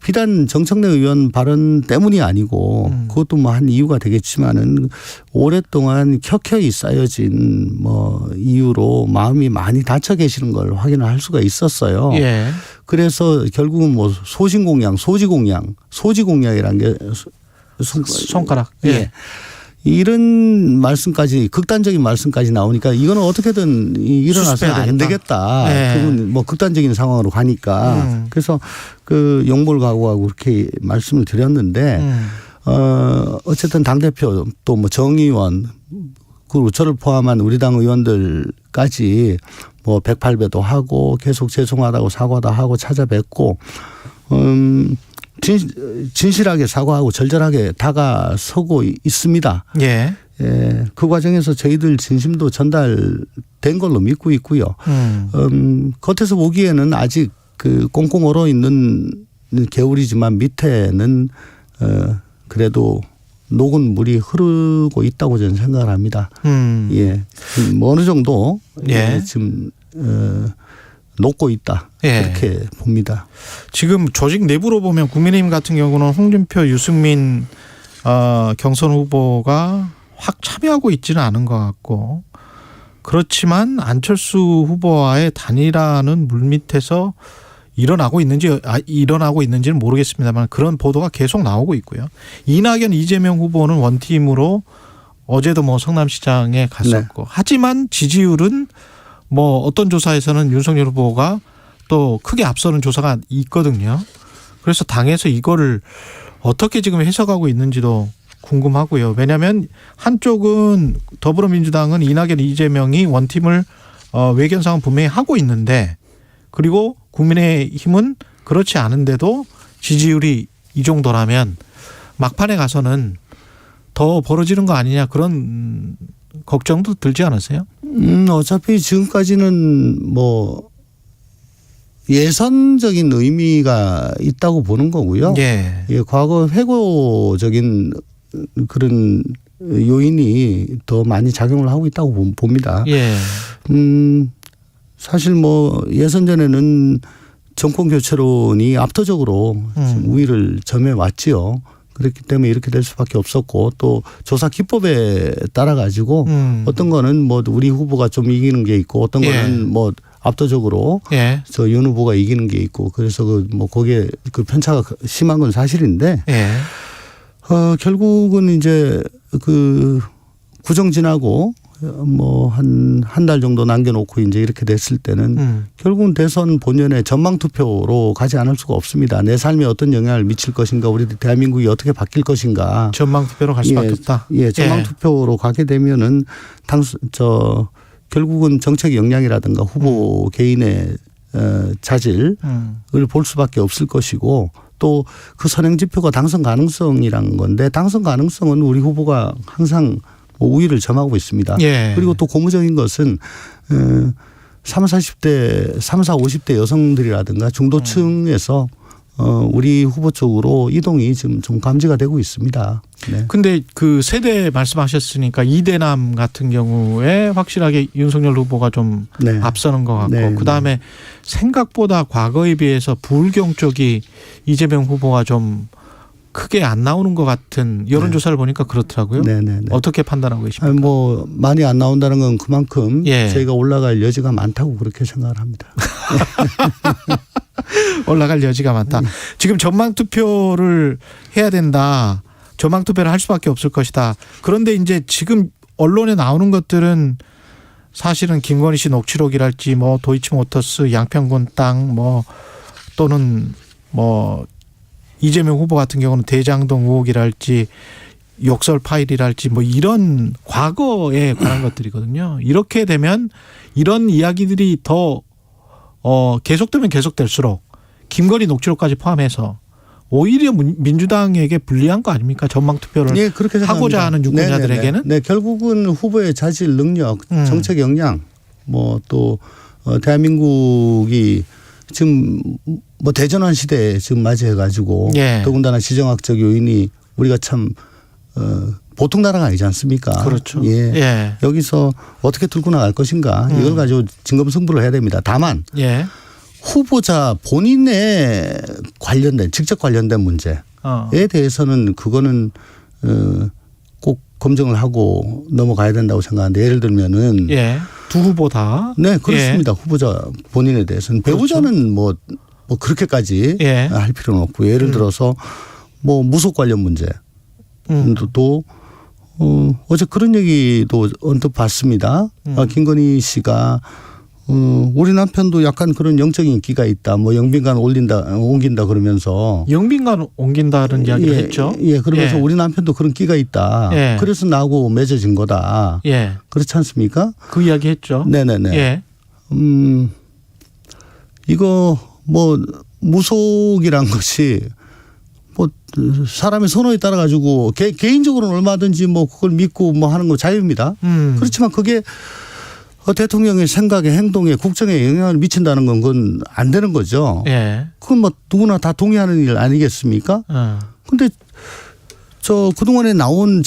비단 정청래 의원 발언 때문이 아니고 그것도 뭐 한 이유가 되겠지만은 오랫동안 켜켜이 쌓여진 뭐 이유로 마음이 많이 닫혀 계시는 걸 확인을 할 수가 있었어요. 예. 그래서 결국은 뭐 소신공양, 소지공양이라는 게 손가락. 예. 이런 말씀까지 극단적인 말씀까지 나오니까 이거는 어떻게든 일어나서는 안 되겠다. 네. 그건 뭐 극단적인 상황으로 가니까 그래서 그 용모를 각오하고 그렇게 말씀을 드렸는데 어쨌든 당대표 또 뭐 정의원 그리고 저를 포함한 우리 당 의원들까지 뭐 108배도 하고 계속 죄송하다고 사과도 하고 찾아뵙고 진실하게 사과하고 절절하게 다가서고 있습니다. 예. 예. 그 과정에서 저희들 진심도 전달된 걸로 믿고 있고요. 겉에서 보기에는 아직 그 꽁꽁 얼어 있는 개울이지만 밑에는 그래도 녹은 물이 흐르고 있다고 저는 생각을 합니다. 예. 뭐 어느 정도 지금 녹고 있다. 그렇게 봅니다. 지금 조직 내부로 보면 국민의힘 같은 경우는 홍준표, 유승민 경선 후보가 확 참여하고 있지는 않은 것 같고 그렇지만 안철수 후보와의 단일화는 물밑에서 일어나고 있는지는 모르겠습니다만 그런 보도가 계속 나오고 있고요. 이낙연, 이재명 후보는 원팀으로 어제도 뭐 성남시장에 갔었고 하지만 지지율은 뭐 어떤 조사에서는 윤석열 후보가 또 크게 앞서는 조사가 있거든요. 그래서 당에서 이거를 어떻게 지금 해석하고 있는지도 궁금하고요. 왜냐하면 한쪽은 더불어민주당은 이낙연, 이재명이 원팀을 외견상은 분명히 하고 있는데 그리고 국민의힘은 그렇지 않은데도 지지율이 이 정도라면 막판에 가서는 더 벌어지는 거 아니냐 그런 걱정도 들지 않으세요? 어차피 지금까지는 뭐 예선적인 의미가 있다고 보는 거고요. 예. 예, 과거 회고적인 그런 요인이 더 많이 작용을 하고 있다고 봅니다. 예. 사실 뭐 예선 전에는 정권 교체론이 압도적으로 우위를 점해 왔지요. 그렇기 때문에 이렇게 될 수밖에 없었고 또 조사 기법에 따라 가지고 어떤 거는 뭐 우리 후보가 좀 이기는 게 있고 어떤 거는 뭐 압도적으로 저 윤 후보가 이기는 게 있고 그래서 그 뭐 거기에 그 편차가 심한 건 사실인데 결국은 이제 그 구정 지나고 뭐 한 달 정도 남겨놓고 이제 이렇게 됐을 때는 결국은 대선 본연의 전망 투표로 가지 않을 수가 없습니다. 내 삶에 어떤 영향을 미칠 것인가, 우리 대한민국이 어떻게 바뀔 것인가. 전망 투표로 갈 수밖에 없다. 예, 전망 투표로 가게 되면은 결국은 정책 역량이라든가 후보 개인의 자질을 볼 수밖에 없을 것이고. 또 그 선행 지표가 당선 가능성이라는 건데 당선 가능성은 우리 후보가 항상 우위를 점하고 있습니다. 그리고 또 고무적인 것은 30, 40대, 30, 40, 50대 여성들이라든가 중도층에서 우리 후보 쪽으로 이동이 지금 좀 감지가 되고 있습니다. 네. 근데 그 세대 말씀하셨으니까 이대남 같은 경우에 확실하게 윤석열 후보가 좀 네. 앞서는 것 같고 네. 그다음에 생각보다 과거에 비해서 불경 쪽이 이재명 후보가 좀 크게 안 나오는 것 같은 여론조사를 보니까 그렇더라고요. 네네네. 어떻게 판단하고 계십니까? 아니, 뭐 많이 안 나온다는 건 그만큼 예. 저희가 올라갈 여지가 많다고 그렇게 생각을 합니다. 올라갈 여지가 많다. 지금 전망투표를 해야 된다. 전망투표를 할 수밖에 없을 것이다. 그런데 이제 지금 언론에 나오는 것들은 사실은 김건희 씨 녹취록이랄지 뭐 도이치모터스 양평군 땅 뭐 또는 뭐 이재명 후보 같은 경우는 대장동 의혹이랄지 욕설 파일이랄지 뭐 이런 과거에 관한 것들이거든요. 이렇게 되면 이런 이야기들이 더 계속되면 계속될수록 김건희 녹취록까지 포함해서 오히려 민주당에게 불리한 거 아닙니까? 전망투표를 네, 그렇게 하고자 하는 유권자들에게는. 네, 결국은 후보의 자질, 능력, 정책 역량 뭐 또 대한민국이 지금 뭐 대전환 시대에 지금 맞이해 가지고 예. 더군다나 지정학적 요인이 우리가 참 보통 나라가 아니지 않습니까? 그렇죠. 예. 예. 여기서 어떻게 들고 나갈 것인가 이걸 가지고 진검승부를 해야 됩니다. 다만 예. 후보자 본인의 관련된 직접 관련된 문제에 대해서는 그거는 꼭 검증을 하고 넘어가야 된다고 생각하는데 예를 들면은 예. 두 후보 다. 네, 그렇습니다. 예. 후보자 본인에 대해서는 배우자는 뭐 그렇게까지 예. 할 필요는 없고 예를 들어서 뭐 무속 관련 문제 또 어제 그런 얘기도 언뜻 봤습니다. 김건희 씨가 우리 남편도 약간 그런 영적인 기가 있다. 뭐 영빈관 옮긴다 그러면서 영빈관 옮긴다는 이야기를 했죠. 예, 그러면서 예. 우리 남편도 그런 기가 있다. 예. 그래서 나하고 맺어진 거다. 예. 그렇지 않습니까? 그 이야기 했죠. 네네네. 예. 이거 뭐 무속이란 것이 뭐 사람의 선호에 따라 가지고 개인적으로는 얼마든지 뭐 그걸 믿고 뭐 하는 거 자유입니다. 그렇지만 그게 대통령의 생각에 행동에 국정에 영향을 미친다는 건 그건 안 되는 거죠. 예. 그건 뭐 누구나 다 동의하는 일 아니겠습니까? 근데 저 그동안에 나온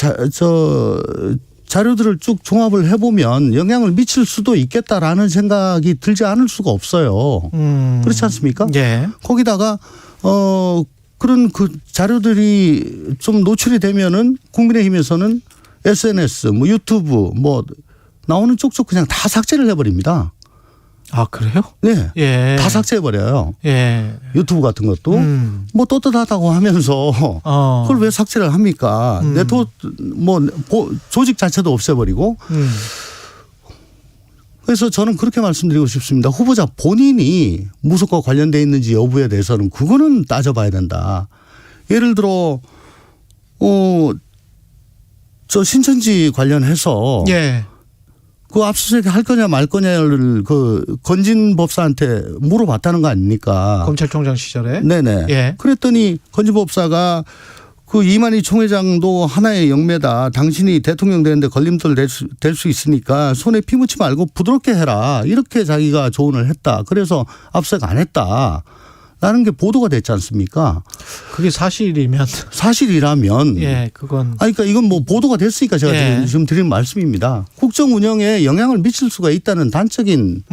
자료들을 쭉 종합을 해보면 영향을 미칠 수도 있겠다라는 생각이 들지 않을 수가 없어요. 그렇지 않습니까? 예. 거기다가 그런 그 자료들이 좀 노출이 되면은 국민의힘에서는 SNS, 뭐 유튜브, 뭐 나오는 쪽쪽 그냥 다 삭제를 해버립니다. 아, 그래요? 네. 예. 다 삭제해버려요. 예. 유튜브 같은 것도 뭐 떳떳하다고 하면서 그걸 왜 삭제를 합니까? 조직 자체도 없애버리고. 그래서 저는 그렇게 말씀드리고 싶습니다. 후보자 본인이 무속과 관련돼 있는지 여부에 대해서는 그거는 따져봐야 된다. 예를 들어 저 신천지 관련해서 예. 그 압수수색 할 거냐 말 거냐를 그 건진 법사한테 물어봤다는 거 아닙니까? 검찰총장 시절에. 네네. 예. 그랬더니 건진 법사가 그 이만희 총회장도 하나의 영매다. 당신이 대통령 되는데 걸림돌 될 수 있으니까 손에 피 묻지 말고 부드럽게 해라. 이렇게 자기가 조언을 했다. 그래서 압수수색 안 했다. 라는 게 보도가 됐지 않습니까? 그게 사실이면. 사실이라면. 예, 그건. 그러니까 이건 뭐 보도가 됐으니까 제가 예. 지금 드리는 말씀입니다. 국정 운영에 영향을 미칠 수가 있다는 단적인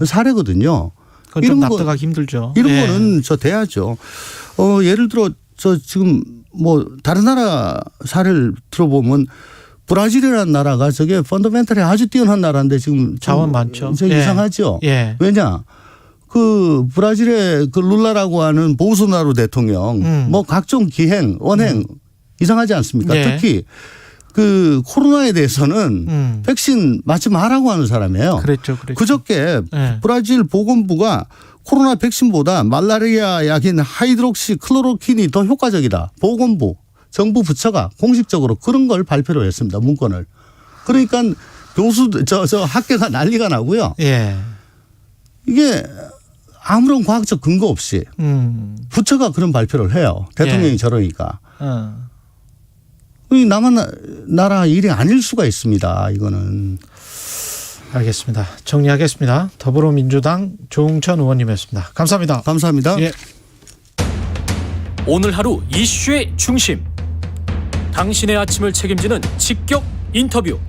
사례거든요. 그건 좀 납득하기 힘들죠. 이런 예. 거는 대야죠. 예를 들어 저 지금 뭐 다른 나라 사례를 들어보면 브라질이라는 나라가 저게 펀더멘털이 아주 뛰어난 나라인데 지금 자원 많죠. 예. 이상하죠. 예. 왜냐? 그 브라질의 그 룰라라고 하는 보우소나루 대통령 뭐 각종 기행, 언행 이상하지 않습니까? 예. 특히 그 코로나에 대해서는 백신 맞지 말라고 하는 사람이에요. 그랬죠. 그저께 예. 브라질 보건부가 코로나 백신보다 말라리아 약인 하이드록시 클로로킨이 더 효과적이다. 보건부, 정부 부처가 공식적으로 그런 걸 발표를 했습니다. 문건을. 그러니까 저 학계가 난리가 나고요. 예. 이게 아무런 과학적 근거 없이 부처가 그런 발표를 해요. 대통령이 예. 저러니까. 이 남한 나라 일이 아닐 수가 있습니다. 이거는. 알겠습니다. 정리하겠습니다. 더불어민주당 조응천 의원님이었습니다. 감사합니다. 감사합니다. 예. 오늘 하루 이슈의 중심. 당신의 아침을 책임지는 직격 인터뷰.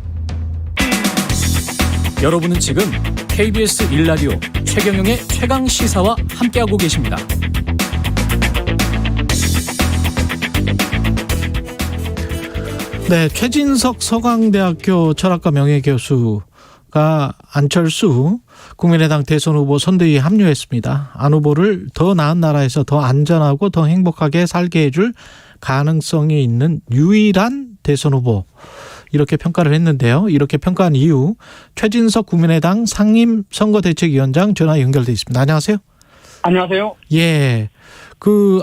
여러분은 지금 KBS 1라디오 최경영의 최강 시사와 함께하고 계십니다. 네, 최진석 서강대학교 철학과 명예교수가 안철수 국민의당 대선 후보 선대위에 합류했습니다. 안 후보를 더 나은 나라에서 더 안전하고 더 행복하게 살게 해줄 가능성이 있는 유일한 대선 후보, 이렇게 평가를 했는데요. 이렇게 평가한 이유, 최진석 국민의당 상임 선거대책위원장 전화 연결돼 있습니다. 안녕하세요. 안녕하세요. 예.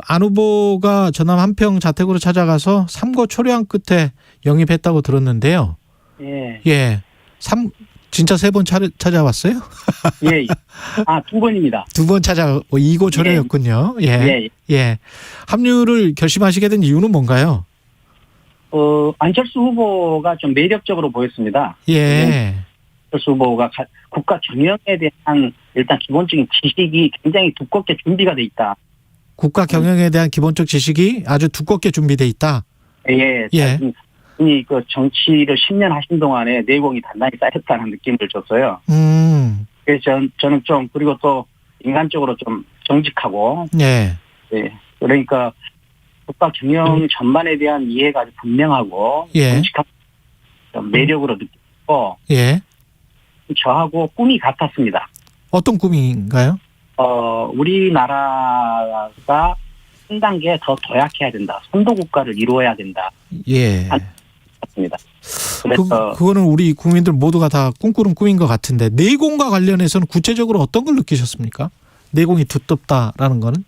안 후보가 전남 한평 자택으로 찾아가서 삼고 초려한 끝에 영입했다고 들었는데요. 예. 예. 진짜 3번 찾아왔어요? 예. 2번입니다. 2번 이고 초려였군요. 예. 예. 예. 합류를 결심하시게 된 이유는 뭔가요? 안철수 후보가 좀 매력적으로 보였습니다. 예. 안철수 후보가 국가 경영에 대한 일단 기본적인 지식이 굉장히 두껍게 준비가 돼 있다. 국가 경영에 대한 기본적 지식이 아주 두껍게 준비돼 있다. 예. 예. 이미 그 정치를 10년 하신 동안에 내공이 단단히 쌓였다는 느낌을 줬어요. 그래서 저는 좀, 그리고 또 인간적으로 좀 정직하고. 예. 예. 그러니까 국가 경영 전반에 대한 이해가 아주 분명하고. 예. 정직하고 매력으로 느끼고. 예. 저하고 꿈이 같았습니다. 어떤 꿈인가요? 우리나라가 한 단계 더 도약해야 된다. 선도 국가를 이루어야 된다. 예. 맞습니다. 그래서 그거는 우리 국민들 모두가 다 꿈꾸는 꿈인 것 같은데, 내공과 관련해서는 구체적으로 어떤 걸 느끼셨습니까? 내공이 두텁다라는 거는?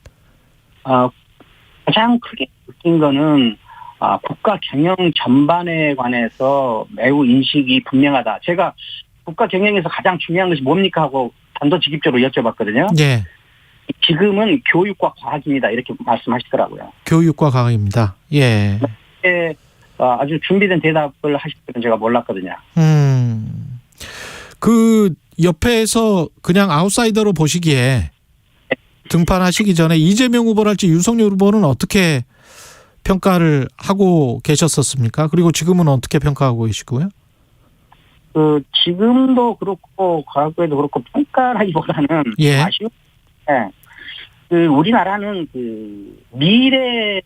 가장 크게 느낀 거는 국가 경영 전반에 관해서 매우 인식이 분명하다. 제가 국가 경영에서 가장 중요한 것이 뭡니까 하고 단도직입적으로 여쭤봤거든요. 예. 지금은 교육과 과학입니다. 이렇게 말씀하시더라고요. 교육과 과학입니다. 예. 네, 아주 준비된 대답을 하실 줄은 제가 몰랐거든요. 그 옆에서 그냥 아웃사이더로 보시기에 등판하시기 전에 이재명 후보랄지 윤석열 후보는 어떻게 평가를 하고 계셨었습니까? 그리고 지금은 어떻게 평가하고 계시고요? 지금도 그렇고 과거에도 그렇고 평가라기보다는 예. 아쉬운. 네. 우리나라는 미래를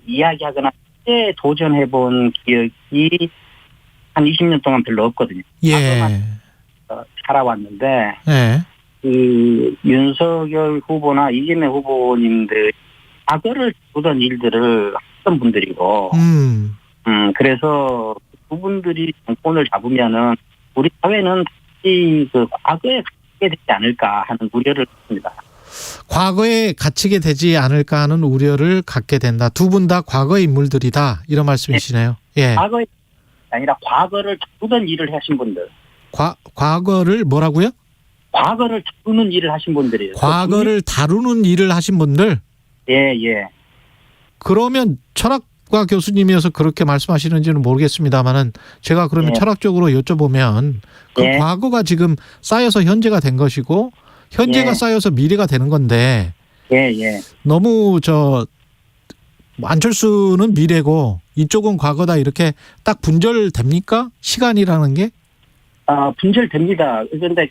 이야기하거나 미래에 도전해본 기억이 한 20년 동안 별로 없거든요. 예. 살아왔는데, 예. 윤석열 후보나 이재명 후보님들 과거를 보던 일들을 했던 분들이고, 그래서 그분들이 정권을 잡으면은 우리 사회는 다시 과거에 갇히게 되지 않을까 하는 우려를 했습니다. 과거에 갇히게 되지 않을까 하는 우려를 갖게 된다. 두 분 다 과거의 인물들이다. 이런 말씀이시네요. 예. 과거에 아니라 과거를 다루던 일을 하신 분들. 과거를 뭐라고요? 과거를 다루는 일을 하신 분들이에요. 과거를 다루는 일을 하신 분들? 예, 예. 그러면 철학과 교수님이어서 그렇게 말씀하시는지는 모르겠습니다만은 제가 그러면 예. 철학적으로 여쭤보면 그 예. 과거가 지금 쌓여서 현재가 된 것이고 현재가 예. 쌓여서 미래가 되는 건데 예, 예. 너무 안철수는 미래고 이쪽은 과거다 이렇게 딱 분절됩니까? 시간이라는 게? 분절됩니다. 그런데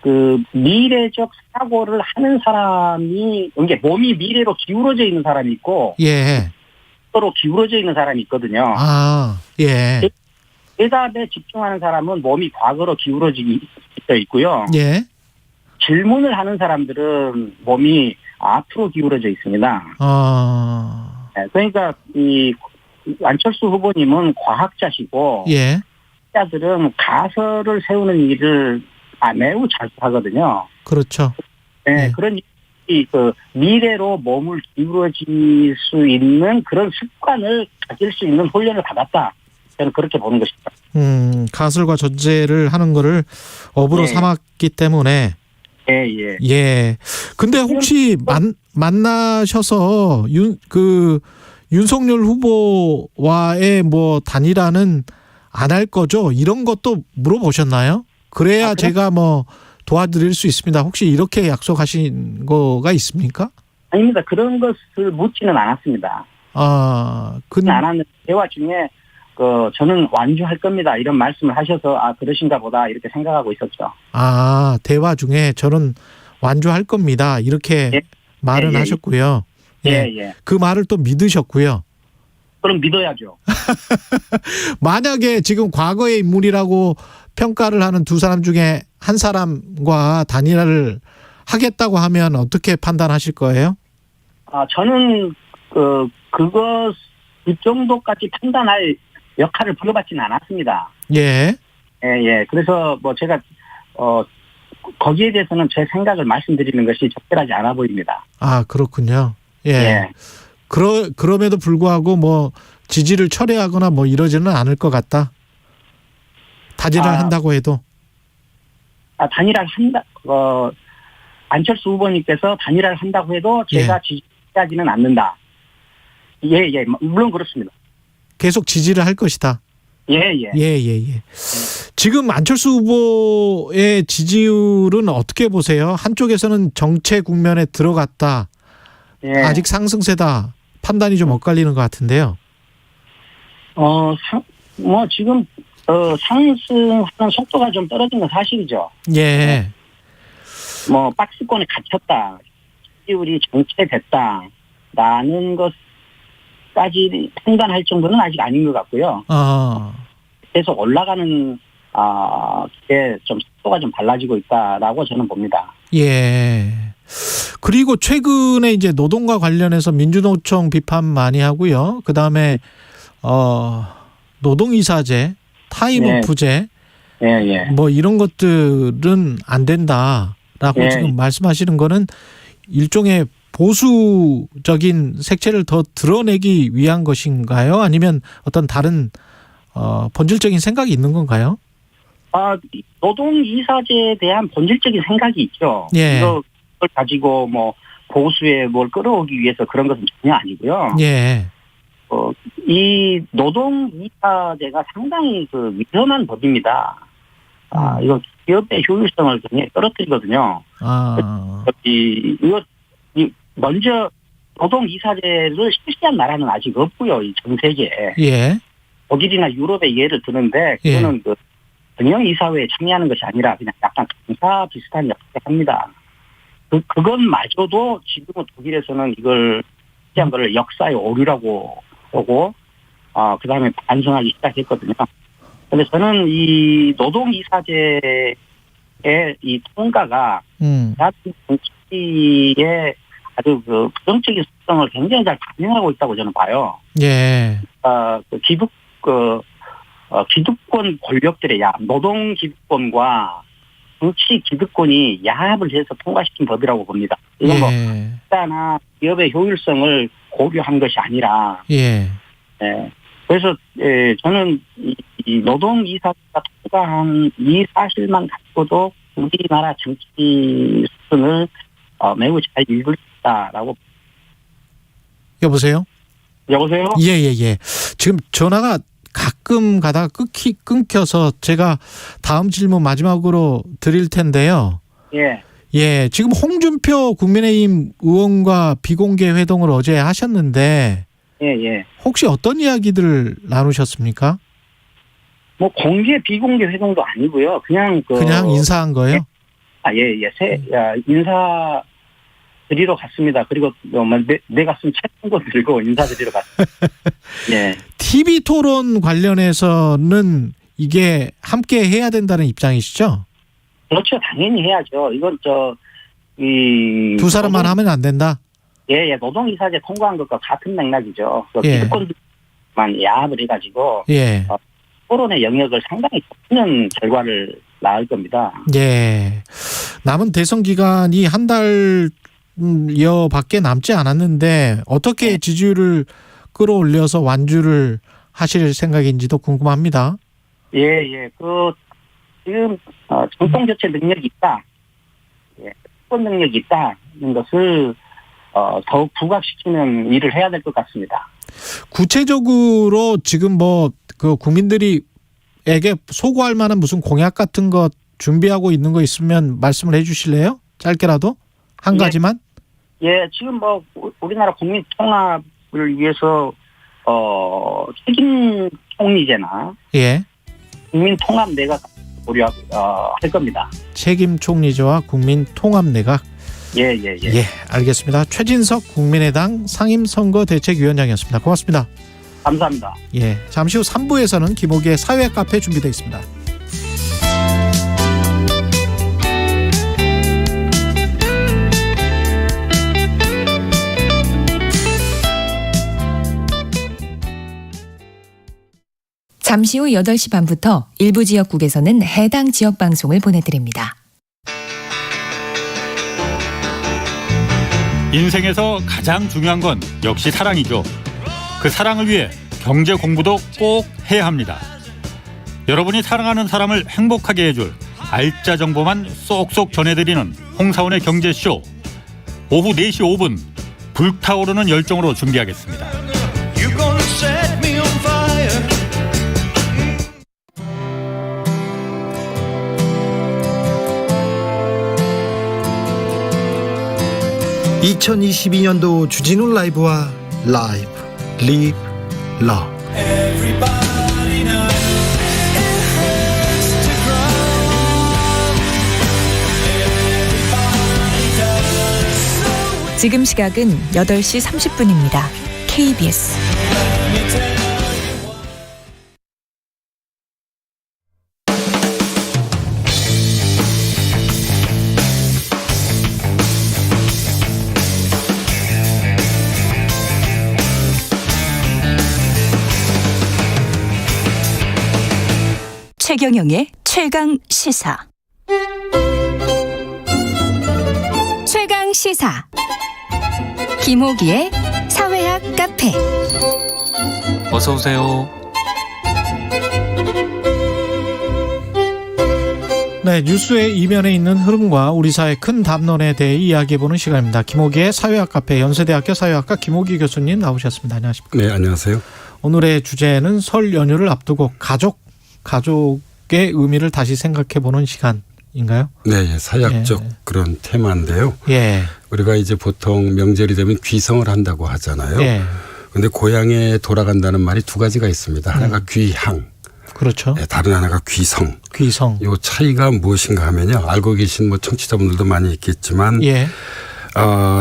그 미래적 사고를 하는 사람이 이게 몸이 미래로 기울어져 있는 사람이 있고 예. 서로 기울어져 있는 사람이 있거든요. 예. 대답에 집중하는 사람은 몸이 과거로 기울어져 있고요. 예. 질문을 하는 사람들은 몸이 앞으로 기울어져 있습니다. 그러니까 이 안철수 후보님은 과학자시고, 예. 학자들은 가설을 세우는 일을 매우 잘 하거든요. 그렇죠. 네, 그런 미래로 몸을 기울어질 수 있는 그런 습관을 가질 수 있는 훈련을 받았다. 저는 그렇게 보는 것입니다. 가설과 전제를 하는 거를 업으로 삼았기 때문에. 예. 근데 혹시 만나셔서 윤석열 후보와의 단일화는 안 할 거죠? 이런 것도 물어보셨나요? 그래야 제가 도와드릴 수 있습니다. 혹시 이렇게 약속하신 거가 있습니까? 아닙니다. 그런 것을 묻지는 않았습니다. 않았는데 대화 중에 저는 완주할 겁니다. 이런 말씀을 하셔서 그러신가 보다 이렇게 생각하고 있었죠. 대화 중에 저는 완주할 겁니다. 이렇게 말은 하셨고요. 예. 그 말을 또 믿으셨고요. 그럼 믿어야죠. 만약에 지금 과거의 인물이라고 평가를 하는 두 사람 중에 한 사람과 단일화를 하겠다고 하면 어떻게 판단하실 거예요? 저는 그 정도까지 판단할 역할을 부여받지는 않았습니다. 예. 예. 그래서 제가 거기에 대해서는 제 생각을 말씀드리는 것이 적절하지 않아 보입니다. 그렇군요. 예. 그럼에도 불구하고 지지를 철회하거나 이러지는 않을 것 같다. 단일화를 한다고 해도. 단일화를 한다. 안철수 후보님께서 단일화를 한다고 해도 제가 지지하지는 않는다. 예. 물론 그렇습니다. 계속 지지를 할 것이다. 예. 지금 안철수 후보의 지지율은 어떻게 보세요? 한쪽에서는 정체 국면에 들어갔다. 아직 상승세다. 판단이 좀 엇갈리는 것 같은데요. 지금 상승하는 속도가 좀 떨어진 건 사실이죠. 예. 박스권에 갇혔다. 지지율이 정체됐다라는 것까지 판단할 정도는 아직 아닌 것 같고요. 계속 올라가는 게 좀 속도가 좀 달라지고 있다라고 저는 봅니다. 예. 그리고 최근에 이제 노동과 관련해서 민주노총 비판 많이 하고요. 그 다음에 노동이사제, 타임오프제, 이런 것들은 안 된다라고 지금 말씀하시는 거는 일종의 보수적인 색채를 더 드러내기 위한 것인가요? 아니면 어떤 다른 본질적인 생각이 있는 건가요? 노동이사제에 대한 본질적인 생각이 있죠. 이걸 가지고 보수에 뭘 끌어오기 위해서 그런 것은 전혀 아니고요. 이 노동이사제가 상당히 위험한 법입니다. 이거 기업의 효율성을 굉장히 떨어뜨리거든요. 먼저 노동이사제를 실시한 나라는 아직 없고요. 전 세계에. 독일이나 유럽의 예를 드는데 그거는 경영이사회에 참여하는 것이 아니라 그냥 약간 강사 비슷한 역할을 합니다. 그것마저도 지금은 독일에서는 이걸 실시한 걸 역사의 오류라고 보고 그다음에 반성하기 시작했거든요. 그런데 저는 이 노동이사제의 이 통과가 대한민국 정치의 아주 부정적인 속성을 굉장히 잘 반영하고 있다고 저는 봐요. 기득권 권력들의 노동 기득권과 정치 기득권이 야합을 해서 통과시킨 법이라고 봅니다. 이건 일단은 기업의 효율성을 고려한 것이 아니라. 그래서 저는 이 노동이사가 통과한 이 사실만 갖고도 우리나라 정치 수준을 매우 잘 읽을 수 있다라고. 여보세요? 예. 지금 전화가 가끔 가다가 끊겨서 제가 다음 질문 마지막으로 드릴 텐데요. 지금 홍준표 국민의힘 의원과 비공개 회동을 어제 하셨는데 혹시 어떤 이야기들을 나누셨습니까? 공개 비공개 회동도 아니고요. 그냥 인사한 거예요? 인사 드리러 갔습니다. 그리고 내 가슴 채운 들고 인사드리러 갔습니다. TV 토론 관련해서는 이게 함께 해야 된다는 입장이시죠? 그렇죠. 당연히 해야죠. 이건 두 사람만 하면 안 된다? 노동이사제 통과한 것과 같은 맥락이죠. 기득권들만 야합을 해가지고 토론의 영역을 상당히 좁히는 결과를 낳을 겁니다. 남은 대선 기간이 한 달여밖에 남지 않았는데 어떻게 지지율을 끌어올려서 완주를 하실 생각인지도 궁금합니다. 지금 정통 교체 능력이 있다, 정권 능력이 있다는 것을 더욱 부각시키는 일을 해야 될 것 같습니다. 구체적으로 지금 국민들에게 소구할 만한 무슨 공약 같은 것 준비하고 있는 거 있으면 말씀을 해주실래요? 짧게라도 한 가지만. 예, 지금 뭐 우리나라 국민 통합을 위해서 책임 총리제나 예. 국민 통합 내각 고려할 겁니다. 책임 총리제와 국민 통합 내각. 예. 예, 알겠습니다. 최진석 국민의당 상임선거대책위원장이었습니다. 고맙습니다. 감사합니다. 예, 잠시 후 3부에서는 김호기의 사회 카페 준비되어 있습니다. 잠시 후 8시 반부터 일부 지역국에서는 해당 지역 방송을 보내드립니다. 인생에서 가장 중요한 건 역시 사랑이죠. 그 사랑을 위해 경제 공부도 꼭 해야 합니다. 여러분이 사랑하는 사람을 행복하게 해줄 알짜 정보만 쏙쏙 전해드리는 홍사원의 경제쇼. 오후 4시 5분 불타오르는 열정으로 준비하겠습니다. (2022년도) 주진우 라이브와 라이브 리브 러브. 지금 시각은 8시 30분입니다. KBS 최경영의 최강 시사. 최강 시사. 김호기의 사회학 카페. 어서 오세요. 네, 뉴스의 이면에 있는 흐름과 우리 사회 큰 담론에 대해 이야기해보는 시간입니다. 김호기의 사회학 카페, 연세대학교 사회학과 김호기 교수님 나오셨습니다. 안녕하십니까? 네, 안녕하세요. 오늘의 주제는 설 연휴를 앞두고 가족의 의미를 다시 생각해보는 시간인가요? 네, 사회학적 그런 테마인데요. 예. 우리가 이제 보통 명절이 되면 귀성을 한다고 하잖아요. 예. 근데 고향에 돌아간다는 말이 두 가지가 있습니다. 하나가 귀향. 그렇죠. 네, 다른 하나가 귀성. 귀성. 요 차이가 무엇인가 하면요. 알고 계신 뭐 청취자분들도 많이 있겠지만. 예.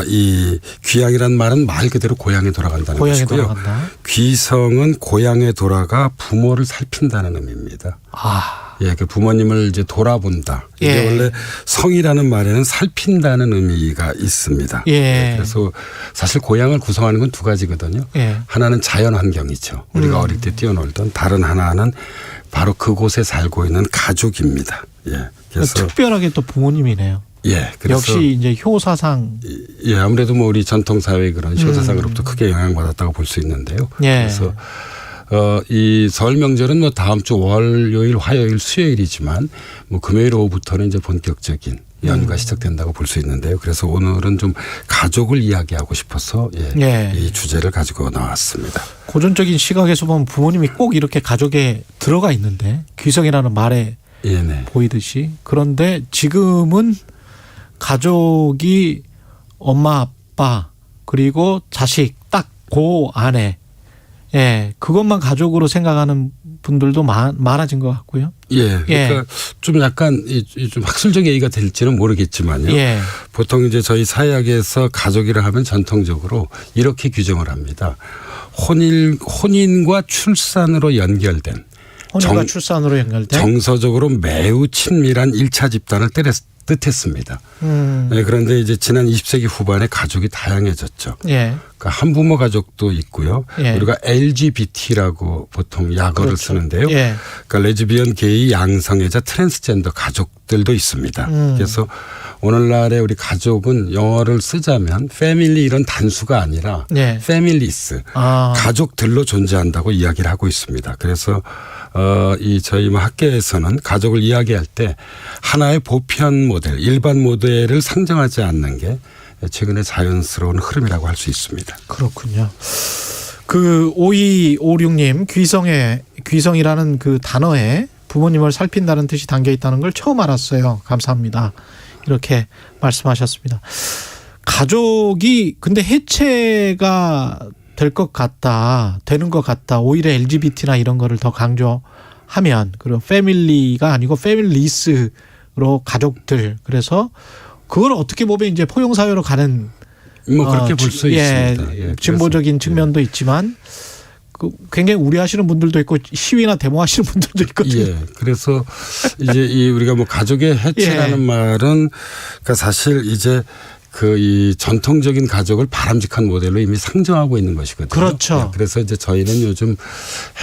이 귀향이란 말은 말 그대로 고향에 돌아간다는 것이고요. 돌아간다. 귀성은 고향에 돌아가 부모를 살핀다는 의미입니다. 예, 그 부모님을 이제 돌아본다. 이게 예. 원래 성이라는 말에는 살핀다는 의미가 있습니다. 예. 그래서 사실 고향을 구성하는 건 두 가지거든요. 예. 하나는 자연 환경이죠. 우리가 어릴 때 뛰어놀던. 다른 하나는 바로 그곳에 살고 있는 가족입니다. 예. 그래서 특별하게 또 부모님이네요. 예, 그래서 역시 이제 효사상. 예, 아무래도 뭐 우리 전통 사회 그런 효사상으로부터 크게 영향받았다고 볼 수 있는데요. 예. 그래서 이 설 명절은 뭐 다음 주 월요일, 화요일, 수요일이지만 뭐 금요일 오후부터는 이제 본격적인 연휴가 시작된다고 볼 수 있는데요. 그래서 오늘은 좀 가족을 이야기하고 싶어서 이 주제를 가지고 나왔습니다. 고전적인 시각에서 보면 부모님이 꼭 이렇게 가족에 들어가 있는데 귀성이라는 말에 보이듯이. 그런데 지금은 가족이 엄마, 아빠 그리고 자식 딱 그 안에 그것만 가족으로 생각하는 분들도 많아진 것 같고요. 예, 그러니까 좀 약간 좀 학술적 얘기가 될지는 모르겠지만요. 보통 이제 저희 사회학에서 가족이라 하면 전통적으로 이렇게 규정을 합니다. 혼인과 출산으로 연결된. 혼인과 출산으로 연결된. 정서적으로 매우 친밀한 1차 집단을 뜻했습니다. 네, 그런데 이제 지난 20세기 후반에 가족이 다양해졌죠. 그러니까 한부모 가족도 있고요. 우리가 LGBT라고 보통 약어를 쓰는데요. 그러니까 레즈비언, 게이, 양성애자, 트랜스젠더 가족들도 있습니다. 그래서 오늘날의 우리 가족은 영어를 쓰자면 패밀리 이런 단수가 아니라 패밀리스, 가족들로 존재한다고 이야기를 하고 있습니다. 그래서 이 저희 학계에서는 가족을 이야기할 때 하나의 보편 모델, 일반 모델을 상정하지 않는 게 최근에 자연스러운 흐름이라고 할 수 있습니다. 그렇군요. 그 5256님 귀성이라는 그 단어에 부모님을 살핀다는 뜻이 담겨 있다는 걸 처음 알았어요. 감사합니다. 이렇게 말씀하셨습니다. 가족이 근데 해체가 되는 것 같다. 오히려 LGBT나 이런 거를 더 강조하면 그리고 패밀리가 아니고 패밀리스로 가족들 그래서 그걸 어떻게 보면 이제 포용 사회로 가는 뭐 그렇게 볼 수 있습니다. 예, 진보적인 측면도 있지만 굉장히 우려하시는 분들도 있고 시위나 데모하시는 분들도 있거든요. 예. 그래서 이제 이 우리가 뭐 가족의 해체라는 말은 그러니까 사실 이제 이 전통적인 가족을 바람직한 모델로 이미 상정하고 있는 것이거든요. 그렇죠. 네, 그래서 이제 저희는 요즘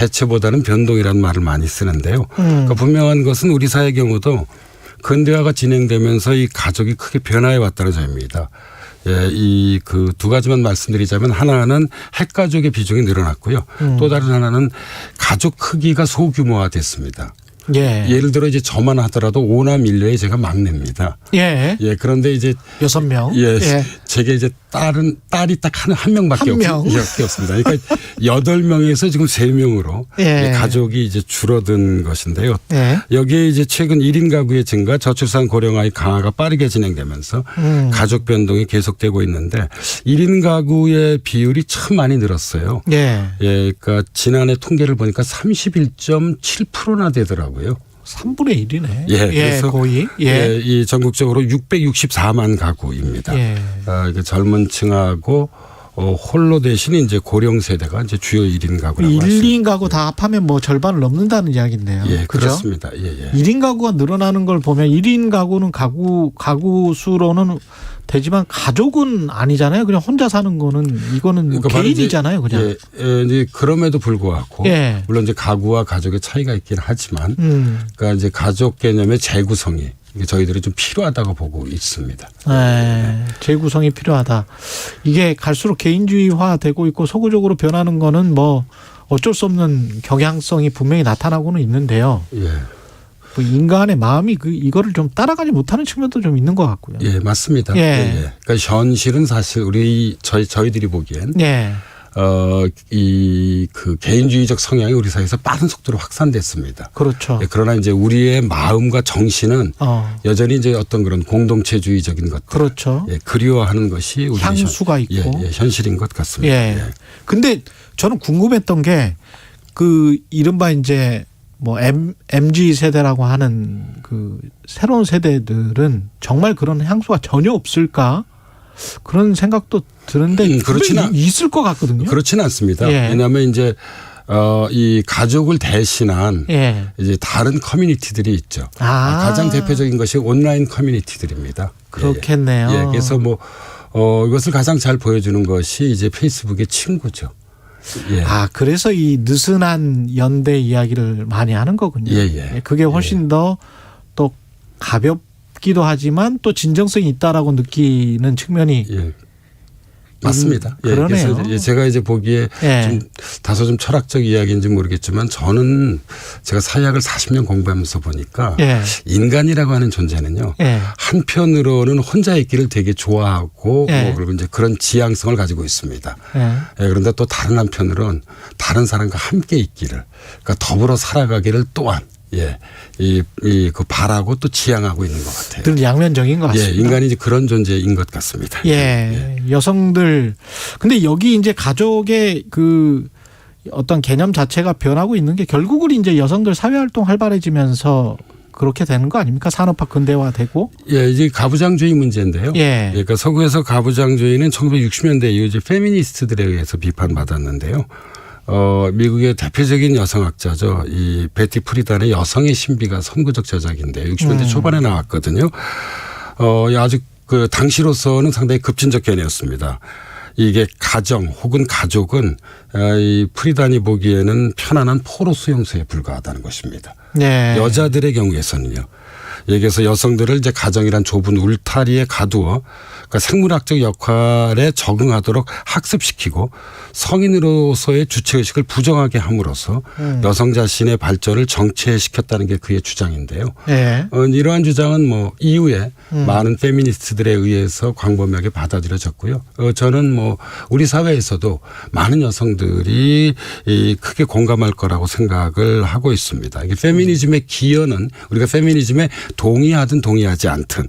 해체보다는 변동이라는 말을 많이 쓰는데요. 그러니까 분명한 것은 우리 사회의 경우도 근대화가 진행되면서 이 가족이 크게 변화해 왔다는 점입니다. 예, 이 그 두 가지만 말씀드리자면 하나는 핵가족의 비중이 늘어났고요. 또 다른 하나는 가족 크기가 소규모화됐습니다. 예. 예를 들어 이제 저만 하더라도 5남 1녀에 제가 막내입니다. 예. 예. 그런데 이제 6명. 예. 예. 제게 이제 딸이 딱 한 명밖에 없습니다. 그러니까 8명에서 지금 3명으로 예. 가족이 이제 줄어든 것인데요. 예. 여기에 이제 최근 1인 가구의 증가, 저출산 고령화의 강화가 빠르게 진행되면서 가족 변동이 계속되고 있는데 1인 가구의 비율이 참 많이 늘었어요. 예. 예. 그러니까 지난해 통계를 보니까 31.7%나 되더라고요. 3분의 1이네. 예, 그래서 거의. 예, 이 전국적으로 664만 가구입니다. 예. 이게 젊은층하고 홀로 대신 이제 고령 세대가 이제 주요 1인 가구라고 1인 가구 다 합하면 뭐 절반을 넘는다는 이야기인데요. 예, 그죠? 그렇습니다. 예, 예. 1인 가구가 늘어나는 걸 보면 1인 가구는 가구 수로는 되지만 가족은 아니잖아요. 그냥 혼자 사는 거는 이거는 그러니까 개인이잖아요. 그냥. 예, 이제 그럼에도 불구하고 예. 물론 이제 가구와 가족의 차이가 있긴 하지만 그러니까 이제 가족 개념의 재구성이 저희들이 좀 필요하다고 보고 있습니다. 네, 재구성이 필요하다. 이게 갈수록 개인주의화되고 있고 소극적으로 변하는 거는 뭐 어쩔 수 없는 경향성이 분명히 나타나고는 있는데요. 예. 뭐 인간의 마음이 이거를 좀 따라가지 못하는 측면도 좀 있는 것 같고요. 예, 맞습니다. 예. 예. 그러니까 현실은 사실 저희들이 보기엔 예. 이 그 개인주의적 성향이 우리 사회에서 빠른 속도로 확산됐습니다. 그렇죠. 예, 그러나 이제 우리의 마음과 정신은 여전히 이제 어떤 그런 공동체주의적인 것들, 그렇죠. 예, 그리워하는 것이 우리 향수가 있고, 예, 현실인 것 같습니다. 예. 예. 근데 저는 궁금했던 게 그 이른바 이제 뭐 MZ 세대라고 하는 그 새로운 세대들은 정말 그런 향수가 전혀 없을까? 그런 생각도 드는데 그렇지는 있을 것 같거든요. 그렇지는 않습니다. 예. 왜냐하면 이제 이 가족을 대신한 예. 이제 다른 커뮤니티들이 있죠. 가장 대표적인 것이 온라인 커뮤니티들입니다. 그렇겠네요. 예. 그래서 뭐 이것을 가장 잘 보여주는 것이 이제 페이스북의 친구죠. 예. 그래서 이 느슨한 연대 이야기를 많이 하는 거군요. 예. 그게 훨씬 더 또 가볍기도 하지만 또 진정성이 있다라고 느끼는 측면이 맞습니다. 예, 그러네요. 그래서 제가 이제 보기에 좀 다소 좀 철학적 이야기인지 모르겠지만 저는 제가 사회학을 40년 공부하면서 보니까 인간이라고 하는 존재는요. 한편으로는 혼자 있기를 되게 좋아하고 뭐 그리고 이제 그런 지향성을 가지고 있습니다. 그런데 또 다른 한편으로는 다른 사람과 함께 있기를 그러니까 더불어 살아가기를 또한 그 바라고 또 지향하고 있는 것 같아요. 늘 양면적인 것 같습니다. 예, 인간이 이제 그런 존재인 것 같습니다. 예, 여성들. 근데 여기 이제 가족의 그 어떤 개념 자체가 변하고 있는 게 결국은 이제 여성들 사회활동 활발해지면서 그렇게 되는 거 아닙니까? 산업화 근대화되고. 예, 이제 가부장주의 문제인데요. 예. 그러니까 서구에서 가부장주의는 1960년대 이후 이제 페미니스트들에 의해서 비판받았는데요. 미국의 대표적인 여성학자죠. 이 베티 프리단의 여성의 신비가 선구적 저작인데 60년대 초반에 나왔거든요. 아주 그 당시로서는 상당히 급진적 견해였습니다. 이게 가정 혹은 가족은 이 프리단이 보기에는 편안한 포로 수용소에 불과하다는 것입니다. 네. 여자들의 경우에서는요. 여기에서 여성들을 이제 가정이란 좁은 울타리에 가두어 그러니까 생물학적 역할에 적응하도록 학습시키고 성인으로서의 주체의식을 부정하게 함으로써 여성 자신의 발전을 정체시켰다는 게 그의 주장인데요. 이러한 주장은 뭐 이후에 많은 페미니스트들에 의해서 광범위하게 받아들여졌고요. 저는 뭐 우리 사회에서도 많은 여성들이 크게 공감할 거라고 생각을 하고 있습니다. 이게 페미니즘의 기여는 우리가 페미니즘의 동의하든 동의하지 않든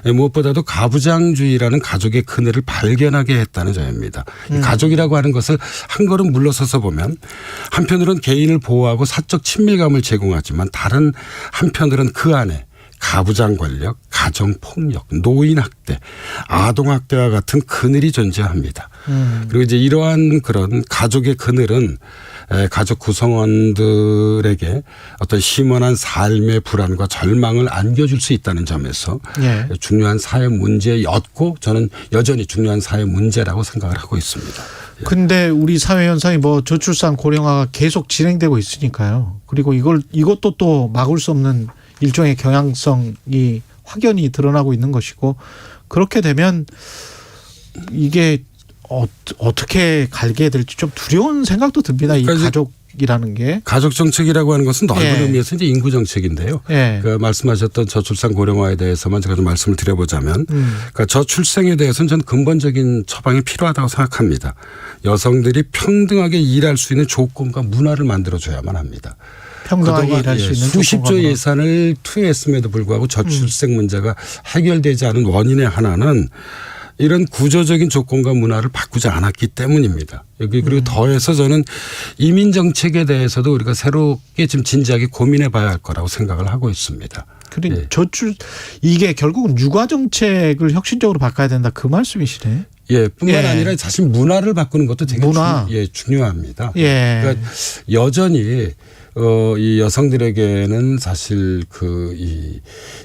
무엇보다도 가부장주의라는 가족의 그늘을 발견하게 했다는 점입니다. 가족이라고 하는 것을 한 걸음 물러서서 보면 한편으로는 개인을 보호하고 사적 친밀감을 제공하지만 다른 한편으로는 그 안에 가부장 권력, 가정 폭력, 노인 학대, 아동 학대와 같은 그늘이 존재합니다. 그리고 이제 이러한 그런 가족의 그늘은 가족 구성원들에게 어떤 심원한 삶의 불안과 절망을 안겨줄 수 있다는 점에서 예. 중요한 사회 문제였고 저는 여전히 중요한 사회 문제라고 생각을 하고 있습니다. 근데 우리 사회 현상이 뭐 저출산 고령화가 계속 진행되고 있으니까요. 그리고 이것도 또 막을 수 없는 일종의 경향성이 확연히 드러나고 있는 것이고 그렇게 되면 이게 어떻게 갈게 될지 좀 두려운 생각도 듭니다. 이 가족이라는 게. 가족 정책이라고 하는 것은 넓은 의미에서 이제 인구 정책인데요. 그 말씀하셨던 저출산 고령화에 대해서만 제가 좀 말씀을 드려보자면 그러니까 저출생에 대해서는 저는 근본적인 처방이 필요하다고 생각합니다. 여성들이 평등하게 일할 수 있는 조건과 문화를 만들어줘야만 합니다. 평등하게 일할 수 있는 수십조 예산을 투여했음에도 불구하고 저출생 문제가 해결되지 않은 원인의 하나는 이런 구조적인 조건과 문화를 바꾸지 않았기 때문입니다. 그리고 더해서 저는 이민 정책에 대해서도 우리가 새롭게 좀 진지하게 고민해 봐야 할 거라고 생각을 하고 있습니다. 그러니까 이게 결국은 육아 정책을 혁신적으로 바꿔야 된다 그 말씀이시네. 예, 뿐만 아니라 사실 문화를 바꾸는 것도 되게 중요합니다. 그러니까 여전히 이 여성들에게는 사실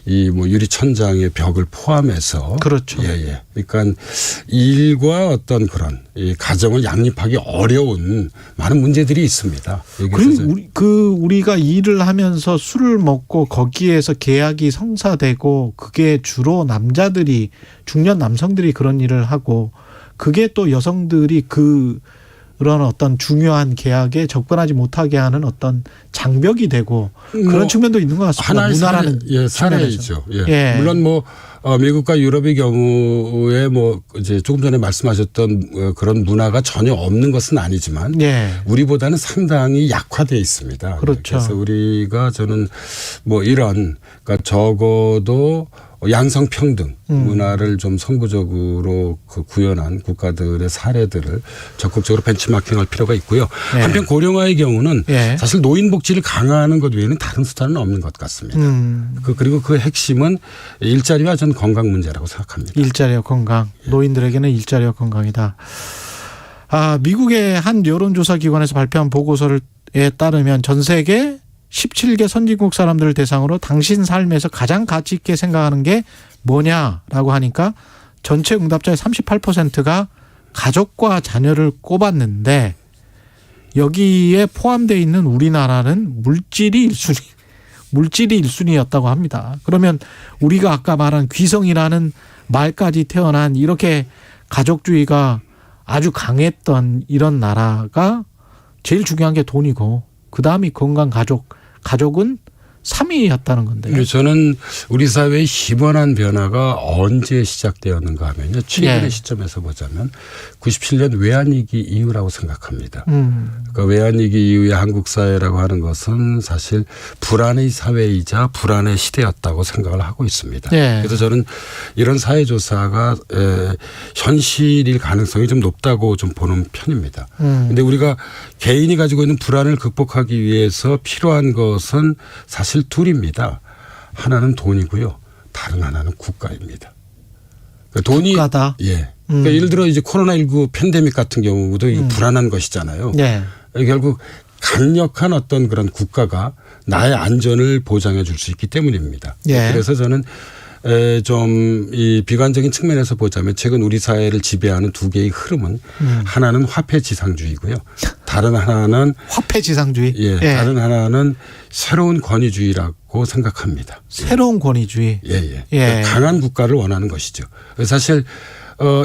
이 뭐 유리천장의 벽을 포함해서 그렇죠. 예. 그러니까 일과 어떤 그런 이 가정을 양립하기 어려운 많은 문제들이 있습니다. 그리고 우리가 일을 하면서 술을 먹고 거기에서 계약이 성사되고 그게 주로 남자들이 중년 남성들이 그런 일을 하고 그게 또 여성들이 그런 어떤 중요한 계약에 접근하지 못하게 하는 어떤 장벽이 되고 그런 측면도 있는 것 같습니다. 하나의 문화라는 사례이죠. 물론 뭐 미국과 유럽의 경우에 뭐 이제 조금 전에 말씀하셨던 그런 문화가 전혀 없는 것은 아니지만 우리보다는 상당히 약화되어 있습니다. 그렇죠. 그래서 우리가 저는 뭐 이런 그러니까 적어도 양성평등 문화를 좀 선구적으로 구현한 국가들의 사례들을 적극적으로 벤치마킹할 필요가 있고요. 한편 고령화의 경우는 사실 노인복지를 강화하는 것 외에는 다른 수단은 없는 것 같습니다. 그리고 그 핵심은 일자리와 전 건강 문제라고 생각합니다. 일자리와 건강. 노인들에게는 일자리와 건강이다. 미국의 한 여론조사 기관에서 발표한 보고서에 따르면 전 세계 17개 선진국 사람들을 대상으로 당신 삶에서 가장 가치 있게 생각하는 게 뭐냐라고 하니까 전체 응답자의 38%가 가족과 자녀를 꼽았는데 여기에 포함되어 있는 우리나라는 물질이 1순위였다고 합니다. 그러면 우리가 아까 말한 귀성이라는 말까지 태어난 이렇게 가족주의가 아주 강했던 이런 나라가 제일 중요한 게 돈이고 그다음이 건강 가족은 3위였다는 건데요. 저는 우리 사회의 희번한 변화가 언제 시작되었는가 하면요. 최근의 시점에서 보자면 97년 외환위기 이후라고 생각합니다. 그러니까 외환위기 이후의 한국 사회라고 하는 것은 사실 불안의 사회이자 불안의 시대였다고 생각을 하고 있습니다. 그래서 저는 이런 사회조사가 현실일 가능성이 좀 높다고 좀 보는 편입니다. 그런데 우리가 개인이 가지고 있는 불안을 극복하기 위해서 필요한 것은 사실 둘입니다. 하나는 돈이고요. 다른 하나는 국가입니다. 그러니까 돈이 국가다. 그러니까 예를 들어 이제 코로나19 팬데믹 같은 경우도 이게 불안한 것이잖아요. 결국 강력한 어떤 그런 국가가 나의 안전을 보장해 줄 수 있기 때문입니다. 그래서 저는 좀 이 비관적인 측면에서 보자면 최근 우리 사회를 지배하는 두 개의 흐름은 하나는 화폐지상주의고요. 다른 하나는 화폐지상주의. 다른 하나는 새로운 권위주의라고 생각합니다. 새로운 권위주의. 강한 국가를 원하는 것이죠. 사실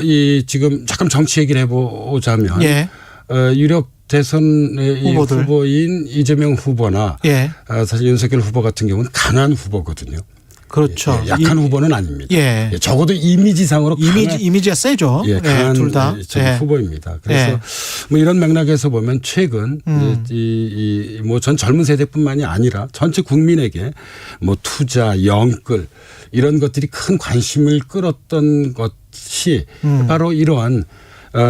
이 지금 잠깐 정치 얘기를 해보자면 유력 대선의 후보인 이재명 후보나 사실 윤석열 후보 같은 경우는 강한 후보거든요. 그렇죠. 약한 후보는 아닙니다. 적어도 이미지상으로 이미지가 세죠. 강한 둘 다 후보입니다. 그래서 뭐 이런 맥락에서 보면 최근 뭐 전 젊은 세대뿐만이 아니라 전체 국민에게 뭐 투자, 영끌 이런 것들이 큰 관심을 끌었던 것이 바로 이러한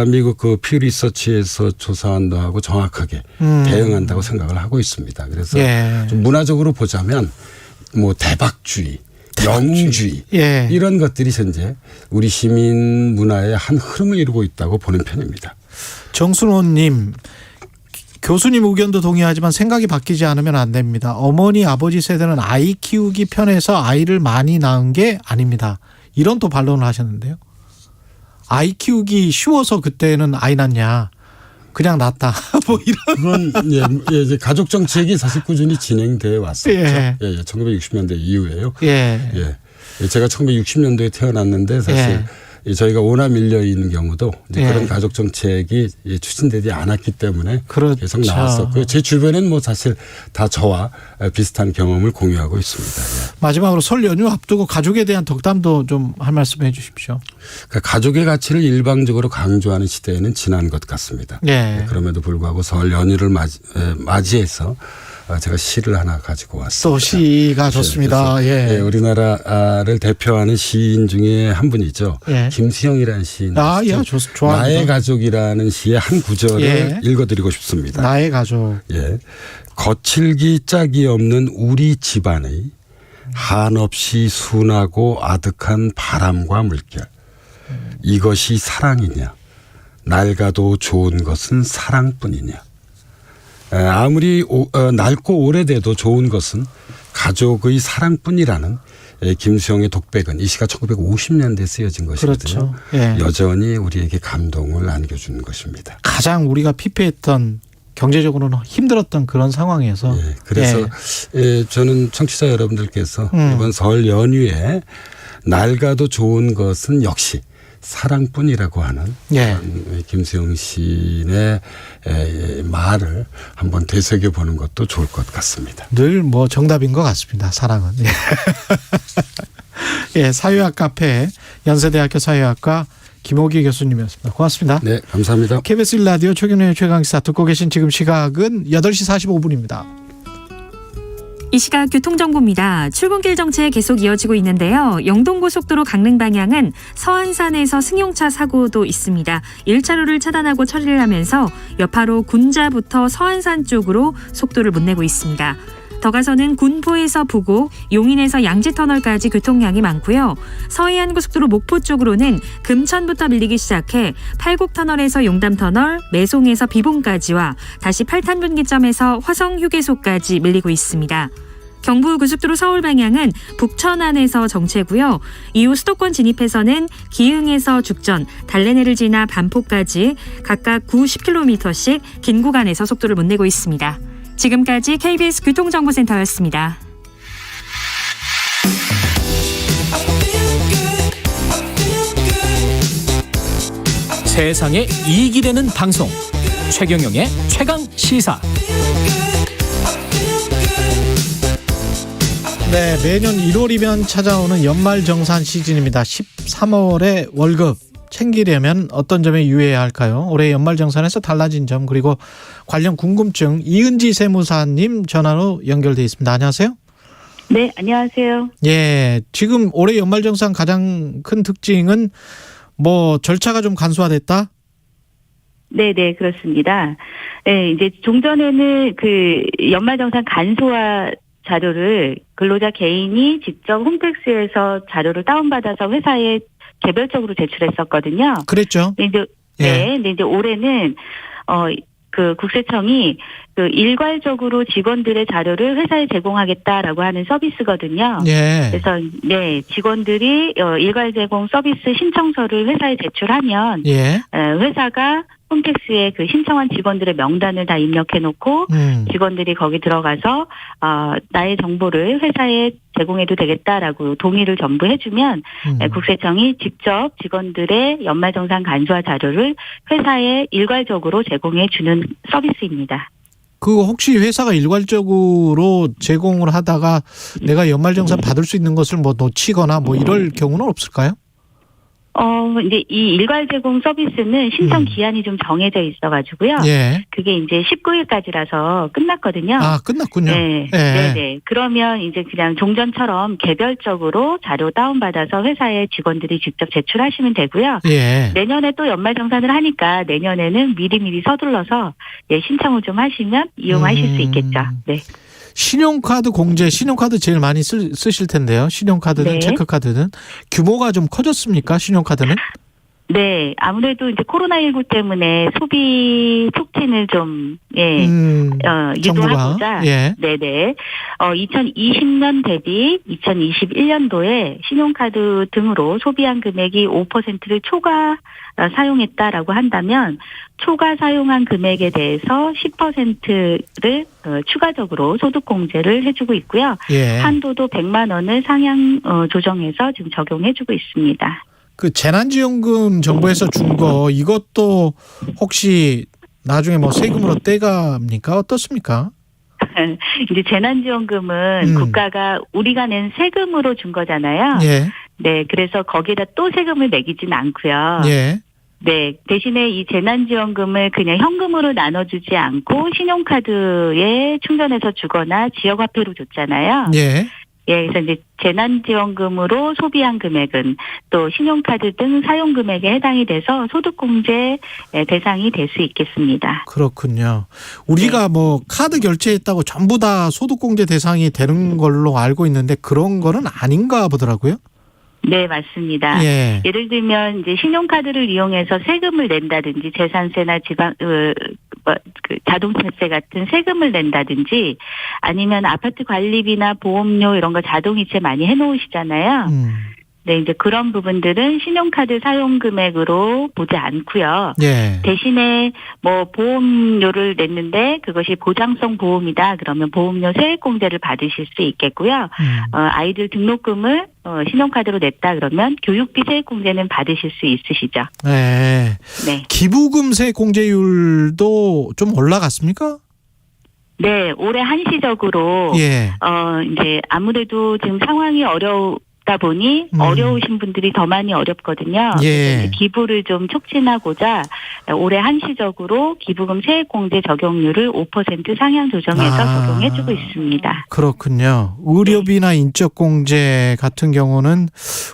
미국 그 퓨 리서치에서 조사한 바하고 정확하게 대응한다고 생각을 하고 있습니다. 그래서 좀 문화적으로 보자면 뭐 대박주의, 영웅주의 이런 것들이 현재 우리 시민 문화의 한 흐름을 이루고 있다고 보는 편입니다. 정순호님, 교수님 의견도 동의하지만 생각이 바뀌지 않으면 안 됩니다. 어머니, 아버지 세대는 아이 키우기 편해서 아이를 많이 낳은 게 아닙니다. 이런 또 반론을 하셨는데요. 아이 키우기 쉬워서 그때는 아이 낳냐. 그냥 낳았다. 뭐 이런. 그건 이제 가족 정책이 사실 꾸준히 진행돼 왔었죠. 1960년대 이후에요. 제가 1960년도에 태어났는데 사실 저희가 오나 밀려 있는 경우도 이제 그런 가족 정책이 추진되지 않았기 때문에 계속 나왔었고요. 제 주변엔 뭐 사실 다 저와 비슷한 경험을 공유하고 있습니다. 마지막으로 설 연휴 앞두고 가족에 대한 덕담도 좀 할 말씀 해 주십시오. 그러니까 가족의 가치를 일방적으로 강조하는 시대에는 지난 것 같습니다. 그럼에도 불구하고 설 연휴를 맞이해서 제가 시를 하나 가지고 왔습니다. 또 시가 좋습니다. 우리나라를 대표하는 시인 중에 한 분이죠. 김수영이라는 시인. 좋아합니다. 나의 가족이라는 시의 한 구절을 읽어드리고 싶습니다. 나의 가족. 거칠기 짝이 없는 우리 집안의 한없이 순하고 아득한 바람과 물결. 이것이 사랑이냐. 낡아도 좋은 것은 사랑뿐이냐. 아무리 낡고 오래돼도 좋은 것은 가족의 사랑뿐이라는 김수영의 독백은 이 시가 1950년대에 쓰여진 것이거든요. 여전히 우리에게 감동을 안겨주는 것입니다. 가장 우리가 피폐했던 경제적으로는 힘들었던 그런 상황에서. 그래서 저는 청취자 여러분들께서 이번 설 연휴에 낡아도 좋은 것은 역시 사랑뿐이라고 하는 김수영 시인의 말을 한번 되새겨보는 것도 좋을 것 같습니다. 늘 뭐 정답인 것 같습니다. 사랑은. 사회학 카페 연세대학교 사회학과 김호기 교수님이었습니다. 고맙습니다. 네, 감사합니다. KBS 1라디오 최경영의 최강시사 듣고 계신 지금 시각은 8시 45분입니다. 이 시각 교통정보입니다. 출근길 정체 계속 이어지고 있는데요. 영동고속도로 강릉 방향은 서안산에서 승용차 사고도 있습니다. 1차로를 차단하고 처리를 하면서 여파로 군자부터 서안산 쪽으로 속도를 못 내고 있습니다. 더 가서는 군포에서 부곡, 용인에서 양지터널까지 교통량이 많고요. 서해안고속도로 목포 쪽으로는 금천부터 밀리기 시작해 팔곡터널에서 용담터널, 매송에서 비봉까지와 다시 8탄 분기점에서 화성휴게소까지 밀리고 있습니다. 경부고속도로 서울 방향은 북천안에서 정체고요. 이후 수도권 진입해서는 기흥에서 죽전, 달래내를 지나 반포까지 각각 90km씩 긴 구간에서 속도를 못 내고 있습니다. 지금까지 KBS 교통정보센터였습니다. 세상에 이익이 되는 방송 최경영의 최강시사. 네, 매년 1월이면 찾아오는 연말정산 시즌입니다. 13월에 월급 챙기려면 어떤 점에 유의해야 할까요? 올해 연말정산에서 달라진 점 그리고 관련 궁금증 이은지 세무사님 전화로 연결돼 있습니다. 안녕하세요. 네, 안녕하세요. 지금 올해 연말정산 가장 큰 특징은 뭐 절차가 좀 간소화됐다? 네, 그렇습니다. 이제 종전에는 그 연말정산 간소화 자료를 근로자 개인이 직접 홈택스에서 자료를 다운받아서 회사에 개별적으로 제출했었거든요. 그랬죠. 근데 이제 올해는 그 국세청이 그 일괄적으로 직원들의 자료를 회사에 제공하겠다라고 하는 서비스거든요. 그래서 직원들이 일괄 제공 서비스 신청서를 회사에 제출하면 회사가 홈택스에 그 신청한 직원들의 명단을 다 입력해 놓고 직원들이 거기 들어가서 나의 정보를 회사에 제공해도 되겠다라고 동의를 전부 해주면 국세청이 직접 직원들의 연말정산 간소화 자료를 회사에 일괄적으로 제공해 주는 서비스입니다. 그 혹시 회사가 일괄적으로 제공을 하다가 내가 연말정산 받을 수 있는 것을 뭐 놓치거나 뭐 이럴 경우는 없을까요? 이제 이 일괄 제공 서비스는 신청 기한이 좀 정해져 있어가지고요. 예. 그게 이제 19일까지라서 끝났거든요. 아, 끝났군요. 네. 예. 네네. 그러면 이제 그냥 종전처럼 개별적으로 자료 다운받아서 회사에 직원들이 직접 제출하시면 되고요. 예. 내년에 또 연말정산을 하니까 내년에는 미리미리 서둘러서 신청을 좀 하시면 이용하실 수 있겠죠. 네. 신용카드 공제, 신용카드 제일 많이 쓰실 텐데요. 신용카드든 네. 체크카드든 규모가 좀 커졌습니까? 신용카드는? 네, 아무래도 이제 코로나19 때문에 소비 촉진을 좀, 유도하고자. 예. 네네. 2020년 대비 2021년도에 신용카드 등으로 소비한 금액이 5%를 초과 사용했다라고 한다면 초과 사용한 금액에 대해서 10%를 추가적으로 소득공제를 해주고 있고요. 예. 한도도 100만 원을 상향 조정해서 지금 적용해주고 있습니다. 그 재난지원금 정부에서 준 거 이것도 혹시 나중에 뭐 세금으로 떼갑니까? 어떻습니까? 이제 재난지원금은 국가가 우리가 낸 세금으로 준 거잖아요. 예. 네, 그래서 거기에다 또 세금을 매기진 않고요. 예. 네, 대신에 이 재난지원금을 그냥 현금으로 나눠주지 않고 신용카드에 충전해서 주거나 지역화폐로 줬잖아요. 예. 예, 그래서 이제 재난지원금으로 소비한 금액은 또 신용카드 등 사용 금액에 해당이 돼서 소득공제 대상이 될 수 있겠습니다. 그렇군요. 우리가 뭐 카드 결제했다고 전부 다 소득공제 대상이 되는 걸로 알고 있는데 그런 거는 아닌가 보더라고요. 네, 맞습니다. 예. 예를 들면 이제 신용카드를 이용해서 세금을 낸다든지 재산세나 자동차세 같은 세금을 낸다든지 아니면 아파트 관리비나 보험료 이런 거 자동이체 많이 해놓으시잖아요. 네, 이제 그런 부분들은 신용카드 사용 금액으로 보지 않고요. 예. 대신에 뭐 보험료를 냈는데 그것이 보장성 보험이다. 그러면 보험료 세액공제를 받으실 수 있겠고요. 아이들 등록금을 신용카드로 냈다 그러면 교육비 세액공제는 받으실 수 있으시죠. 네. 네. 기부금 세공제율도 좀 올라갔습니까? 네, 올해 한시적으로 예. 이제 아무래도 지금 상황이 어렵다 보니 어려우신 분들이 더 많이 어렵거든요. 예. 기부를 좀 촉진하고자 올해 한시적으로 기부금 세액공제 적용률을 5% 상향 조정해서 적용해주고 있습니다. 그렇군요. 의료비나 인적공제 같은 경우는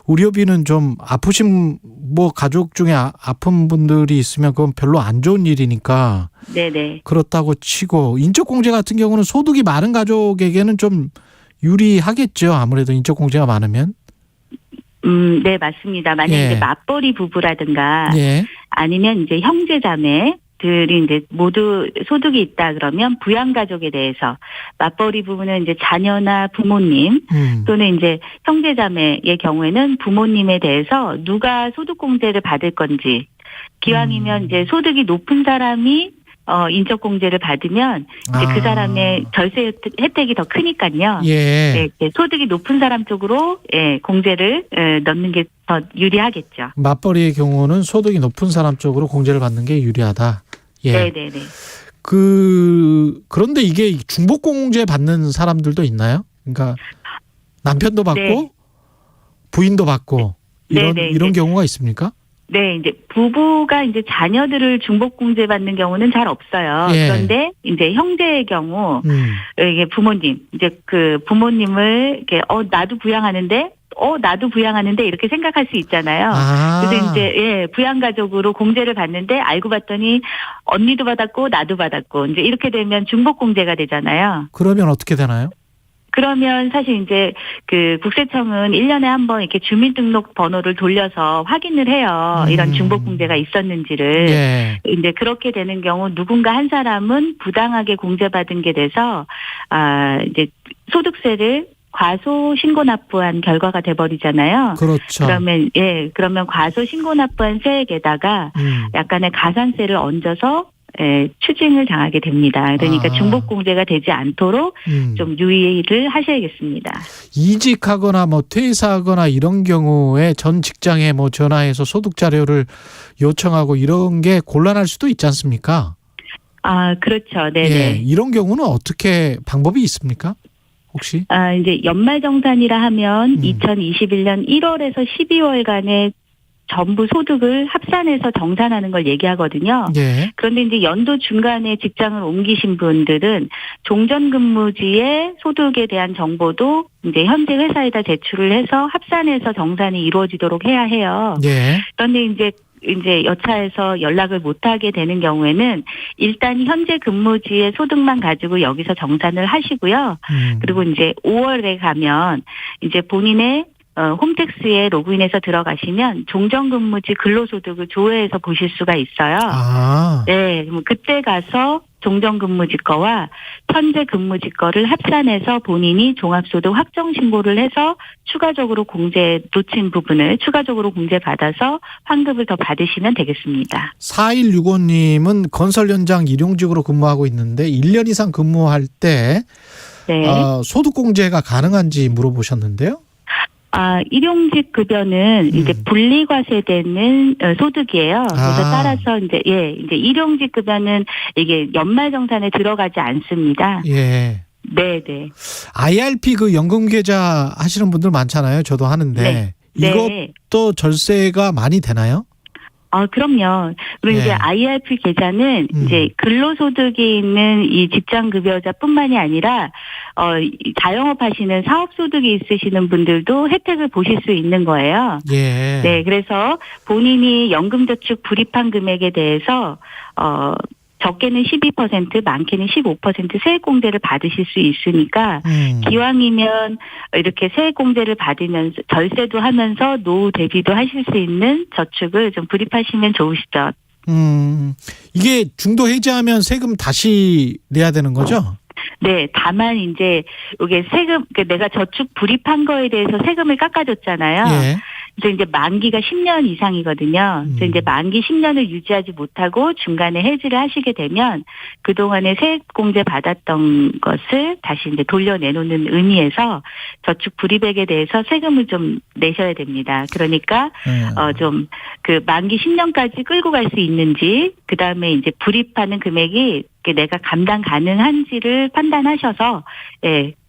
의료비는 좀 아프신 뭐 가족 중에 아픈 분들이 있으면 그건 별로 안 좋은 일이니까 네네. 그렇다고 치고 인적공제 같은 경우는 소득이 많은 가족에게는 좀 유리하겠죠. 아무래도 인적공제가 많으면. 네, 맞습니다. 만약에 이제 맞벌이 부부라든가 아니면 이제 형제자매들이 이제 모두 소득이 있다 그러면 부양가족에 대해서 맞벌이 부부는 이제 자녀나 부모님 또는 이제 형제자매의 경우에는 부모님에 대해서 누가 소득공제를 받을 건지 기왕이면 이제 소득이 높은 사람이 인적공제를 받으면 이제 그 사람의 절세 혜택이 더 크니까요. 예. 네, 소득이 높은 사람 쪽으로 공제를 넣는 게 더 유리하겠죠. 맞벌이의 경우는 소득이 높은 사람 쪽으로 공제를 받는 게 유리하다. 예. 네네네. 그런데 이게 중복공제 받는 사람들도 있나요? 그러니까 남편도 받고 부인도 받고 이런 경우가 있습니까? 네, 이제 부부가 이제 자녀들을 중복공제 받는 경우는 잘 없어요. 예. 그런데 이제 형제의 경우 이게 부모님 이제 그 부모님을 이렇게 나도 부양하는데 이렇게 생각할 수 있잖아요. 그래서 이제 부양가족으로 공제를 받는데 알고 봤더니 언니도 받았고 나도 받았고 이제 이렇게 되면 중복공제가 되잖아요. 그러면 어떻게 되나요? 그러면 사실 이제 그 국세청은 1년에 한 번 이렇게 주민등록 번호를 돌려서 확인을 해요. 이런 중복공제가 있었는지를. 예. 이제 그렇게 되는 경우 누군가 한 사람은 부당하게 공제받은 게 돼서 이제 소득세를 과소 신고 납부한 결과가 돼버리잖아요. 그렇죠. 그러면 과소 신고 납부한 세액에다가 약간의 가산세를 얹어서 추징을 당하게 됩니다. 그러니까 중복공제가 되지 않도록 좀 유의를 하셔야겠습니다. 이직하거나 뭐 퇴사하거나 이런 경우에 전 직장에 뭐 전화해서 소득 자료를 요청하고 이런 게 곤란할 수도 있지 않습니까? 그렇죠. 네네. 예, 이런 경우는 어떻게 방법이 있습니까? 혹시? 이제 연말정산이라 하면 2021년 1월에서 12월간의 전부 소득을 합산해서 정산하는 걸 얘기하거든요. 예. 그런데 이제 연도 중간에 직장을 옮기신 분들은 종전근무지의 소득에 대한 정보도 이제 현재 회사에다 제출을 해서 합산해서 정산이 이루어지도록 해야 해요. 예. 그런데 이제 여차해서 연락을 못하게 되는 경우에는 일단 현재 근무지의 소득만 가지고 여기서 정산을 하시고요. 그리고 이제 5월에 가면 이제 본인의 홈택스에 로그인해서 들어가시면 종전근무지 근로소득을 조회해서 보실 수가 있어요. 아. 네, 그때 가서 종전근무지 거와 현재 근무지 거를 합산해서 본인이 종합소득 확정신고를 해서 추가적으로 놓친 부분을 추가적으로 공제받아서 환급을 더 받으시면 되겠습니다. 4165님은 건설 현장 일용직으로 근무하고 있는데 1년 이상 근무할 때 네. 소득공제가 가능한지 물어보셨는데요. 일용직 급여는 이제 분리과세되는 소득이에요. 그래서 따라서 이제 일용직 급여는 이게 연말정산에 들어가지 않습니다. 예. 네네. IRP 그 연금 계좌 하시는 분들 많잖아요. 저도 하는데 이것도 절세가 많이 되나요? 그럼요. 그리고 이제 IRP 계좌는 이제 근로소득이 있는 이 직장급여자뿐만이 아니라 자영업 하시는 사업소득이 있으시는 분들도 혜택을 보실 수 있는 거예요. 예. 네, 그래서 본인이 연금저축 불입한 금액에 대해서 적게는 12%, 많게는 15% 세액공제를 받으실 수 있으니까 기왕이면 이렇게 세액공제를 받으면서 절세도 하면서 노후 대비도 하실 수 있는 저축을 좀 불입하시면 좋으시죠. 이게 중도 해지하면 세금 다시 내야 되는 거죠? 네, 다만 이제 이게 세금, 내가 저축 불입한 거에 대해서 세금을 깎아줬잖아요. 예. 그래서 이제 만기가 10년 이상이거든요. 그래서 이제 만기 10년을 유지하지 못하고 중간에 해지를 하시게 되면 그동안에 세액공제 받았던 것을 다시 이제 돌려내놓는 의미에서 저축 불입액에 대해서 세금을 좀 내셔야 됩니다. 그러니까 좀 그 만기 10년까지 끌고 갈 수 있는지, 그 다음에 이제 불입하는 금액이 내가 감당 가능한지를 판단하셔서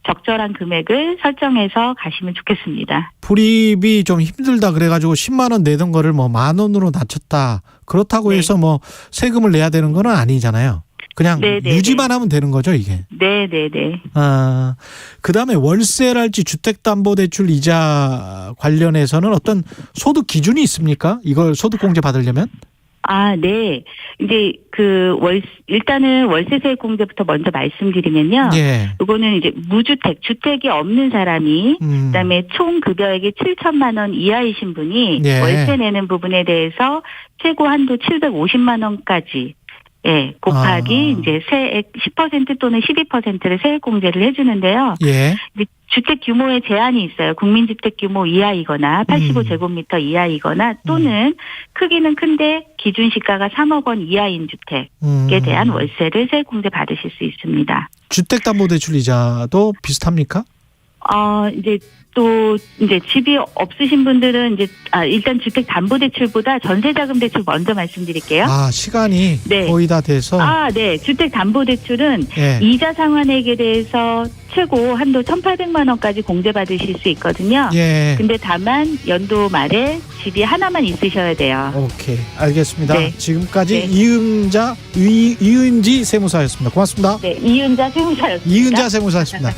적절한 금액을 설정해서 가시면 좋겠습니다. 불입이 좀 힘들다 그래가지고 10만 원 내던 거를 뭐 1,000원으로 낮췄다. 그렇다고 해서 뭐 세금을 내야 되는 건 아니잖아요. 그냥 유지만 하면 되는 거죠, 이게. 네네네. 그다음에 월세랄지 주택담보대출 이자 관련해서는 어떤 소득 기준이 있습니까? 이걸 소득공제 받으려면? 네. 이제 일단은 월세세액 공제부터 먼저 말씀드리면요. 이거는 이제 무주택, 주택이 없는 사람이 그다음에 총 급여액이 7천만 원 이하이신 분이 월세 내는 부분에 대해서 최고 한도 750만 원까지 곱하기 이제 세액 10% 또는 12%를 세액 공제를 해주는데요. 주택 규모에 제한이 있어요. 국민주택 규모 이하이거나 85제곱미터 이하이거나 또는 크기는 큰데 기준시가가 3억 원 이하인 주택에 대한 월세를 세액 공제 받으실 수 있습니다. 주택담보대출 이자도 비슷합니까? 이제 집이 없으신 분들은 일단 주택담보대출보다 전세자금대출 먼저 말씀드릴게요. 시간이 거의 다 돼서. 네. 주택담보대출은 이자 상환액에 대해서 최고 한도 1,800만 원까지 공제받으실 수 있거든요. 근데 다만 연도 말에 집이 하나만 있으셔야 돼요. 오케이. 알겠습니다. 지금까지 이은지 세무사였습니다. 고맙습니다. 네. 이은자 세무사였습니다. 이은자 세무사였습니다.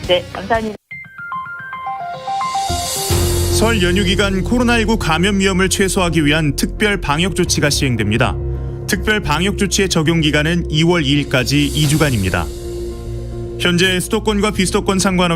네. 감사합니다. 설 연휴 기간 코로나19 감염 위험을 최소화하기 위한 특별 방역 조치가 시행됩니다. 특별 방역 조치의 적용 기간은 2월 2일까지 2주간입니다. 현재 수도권과 비수도권 상관없이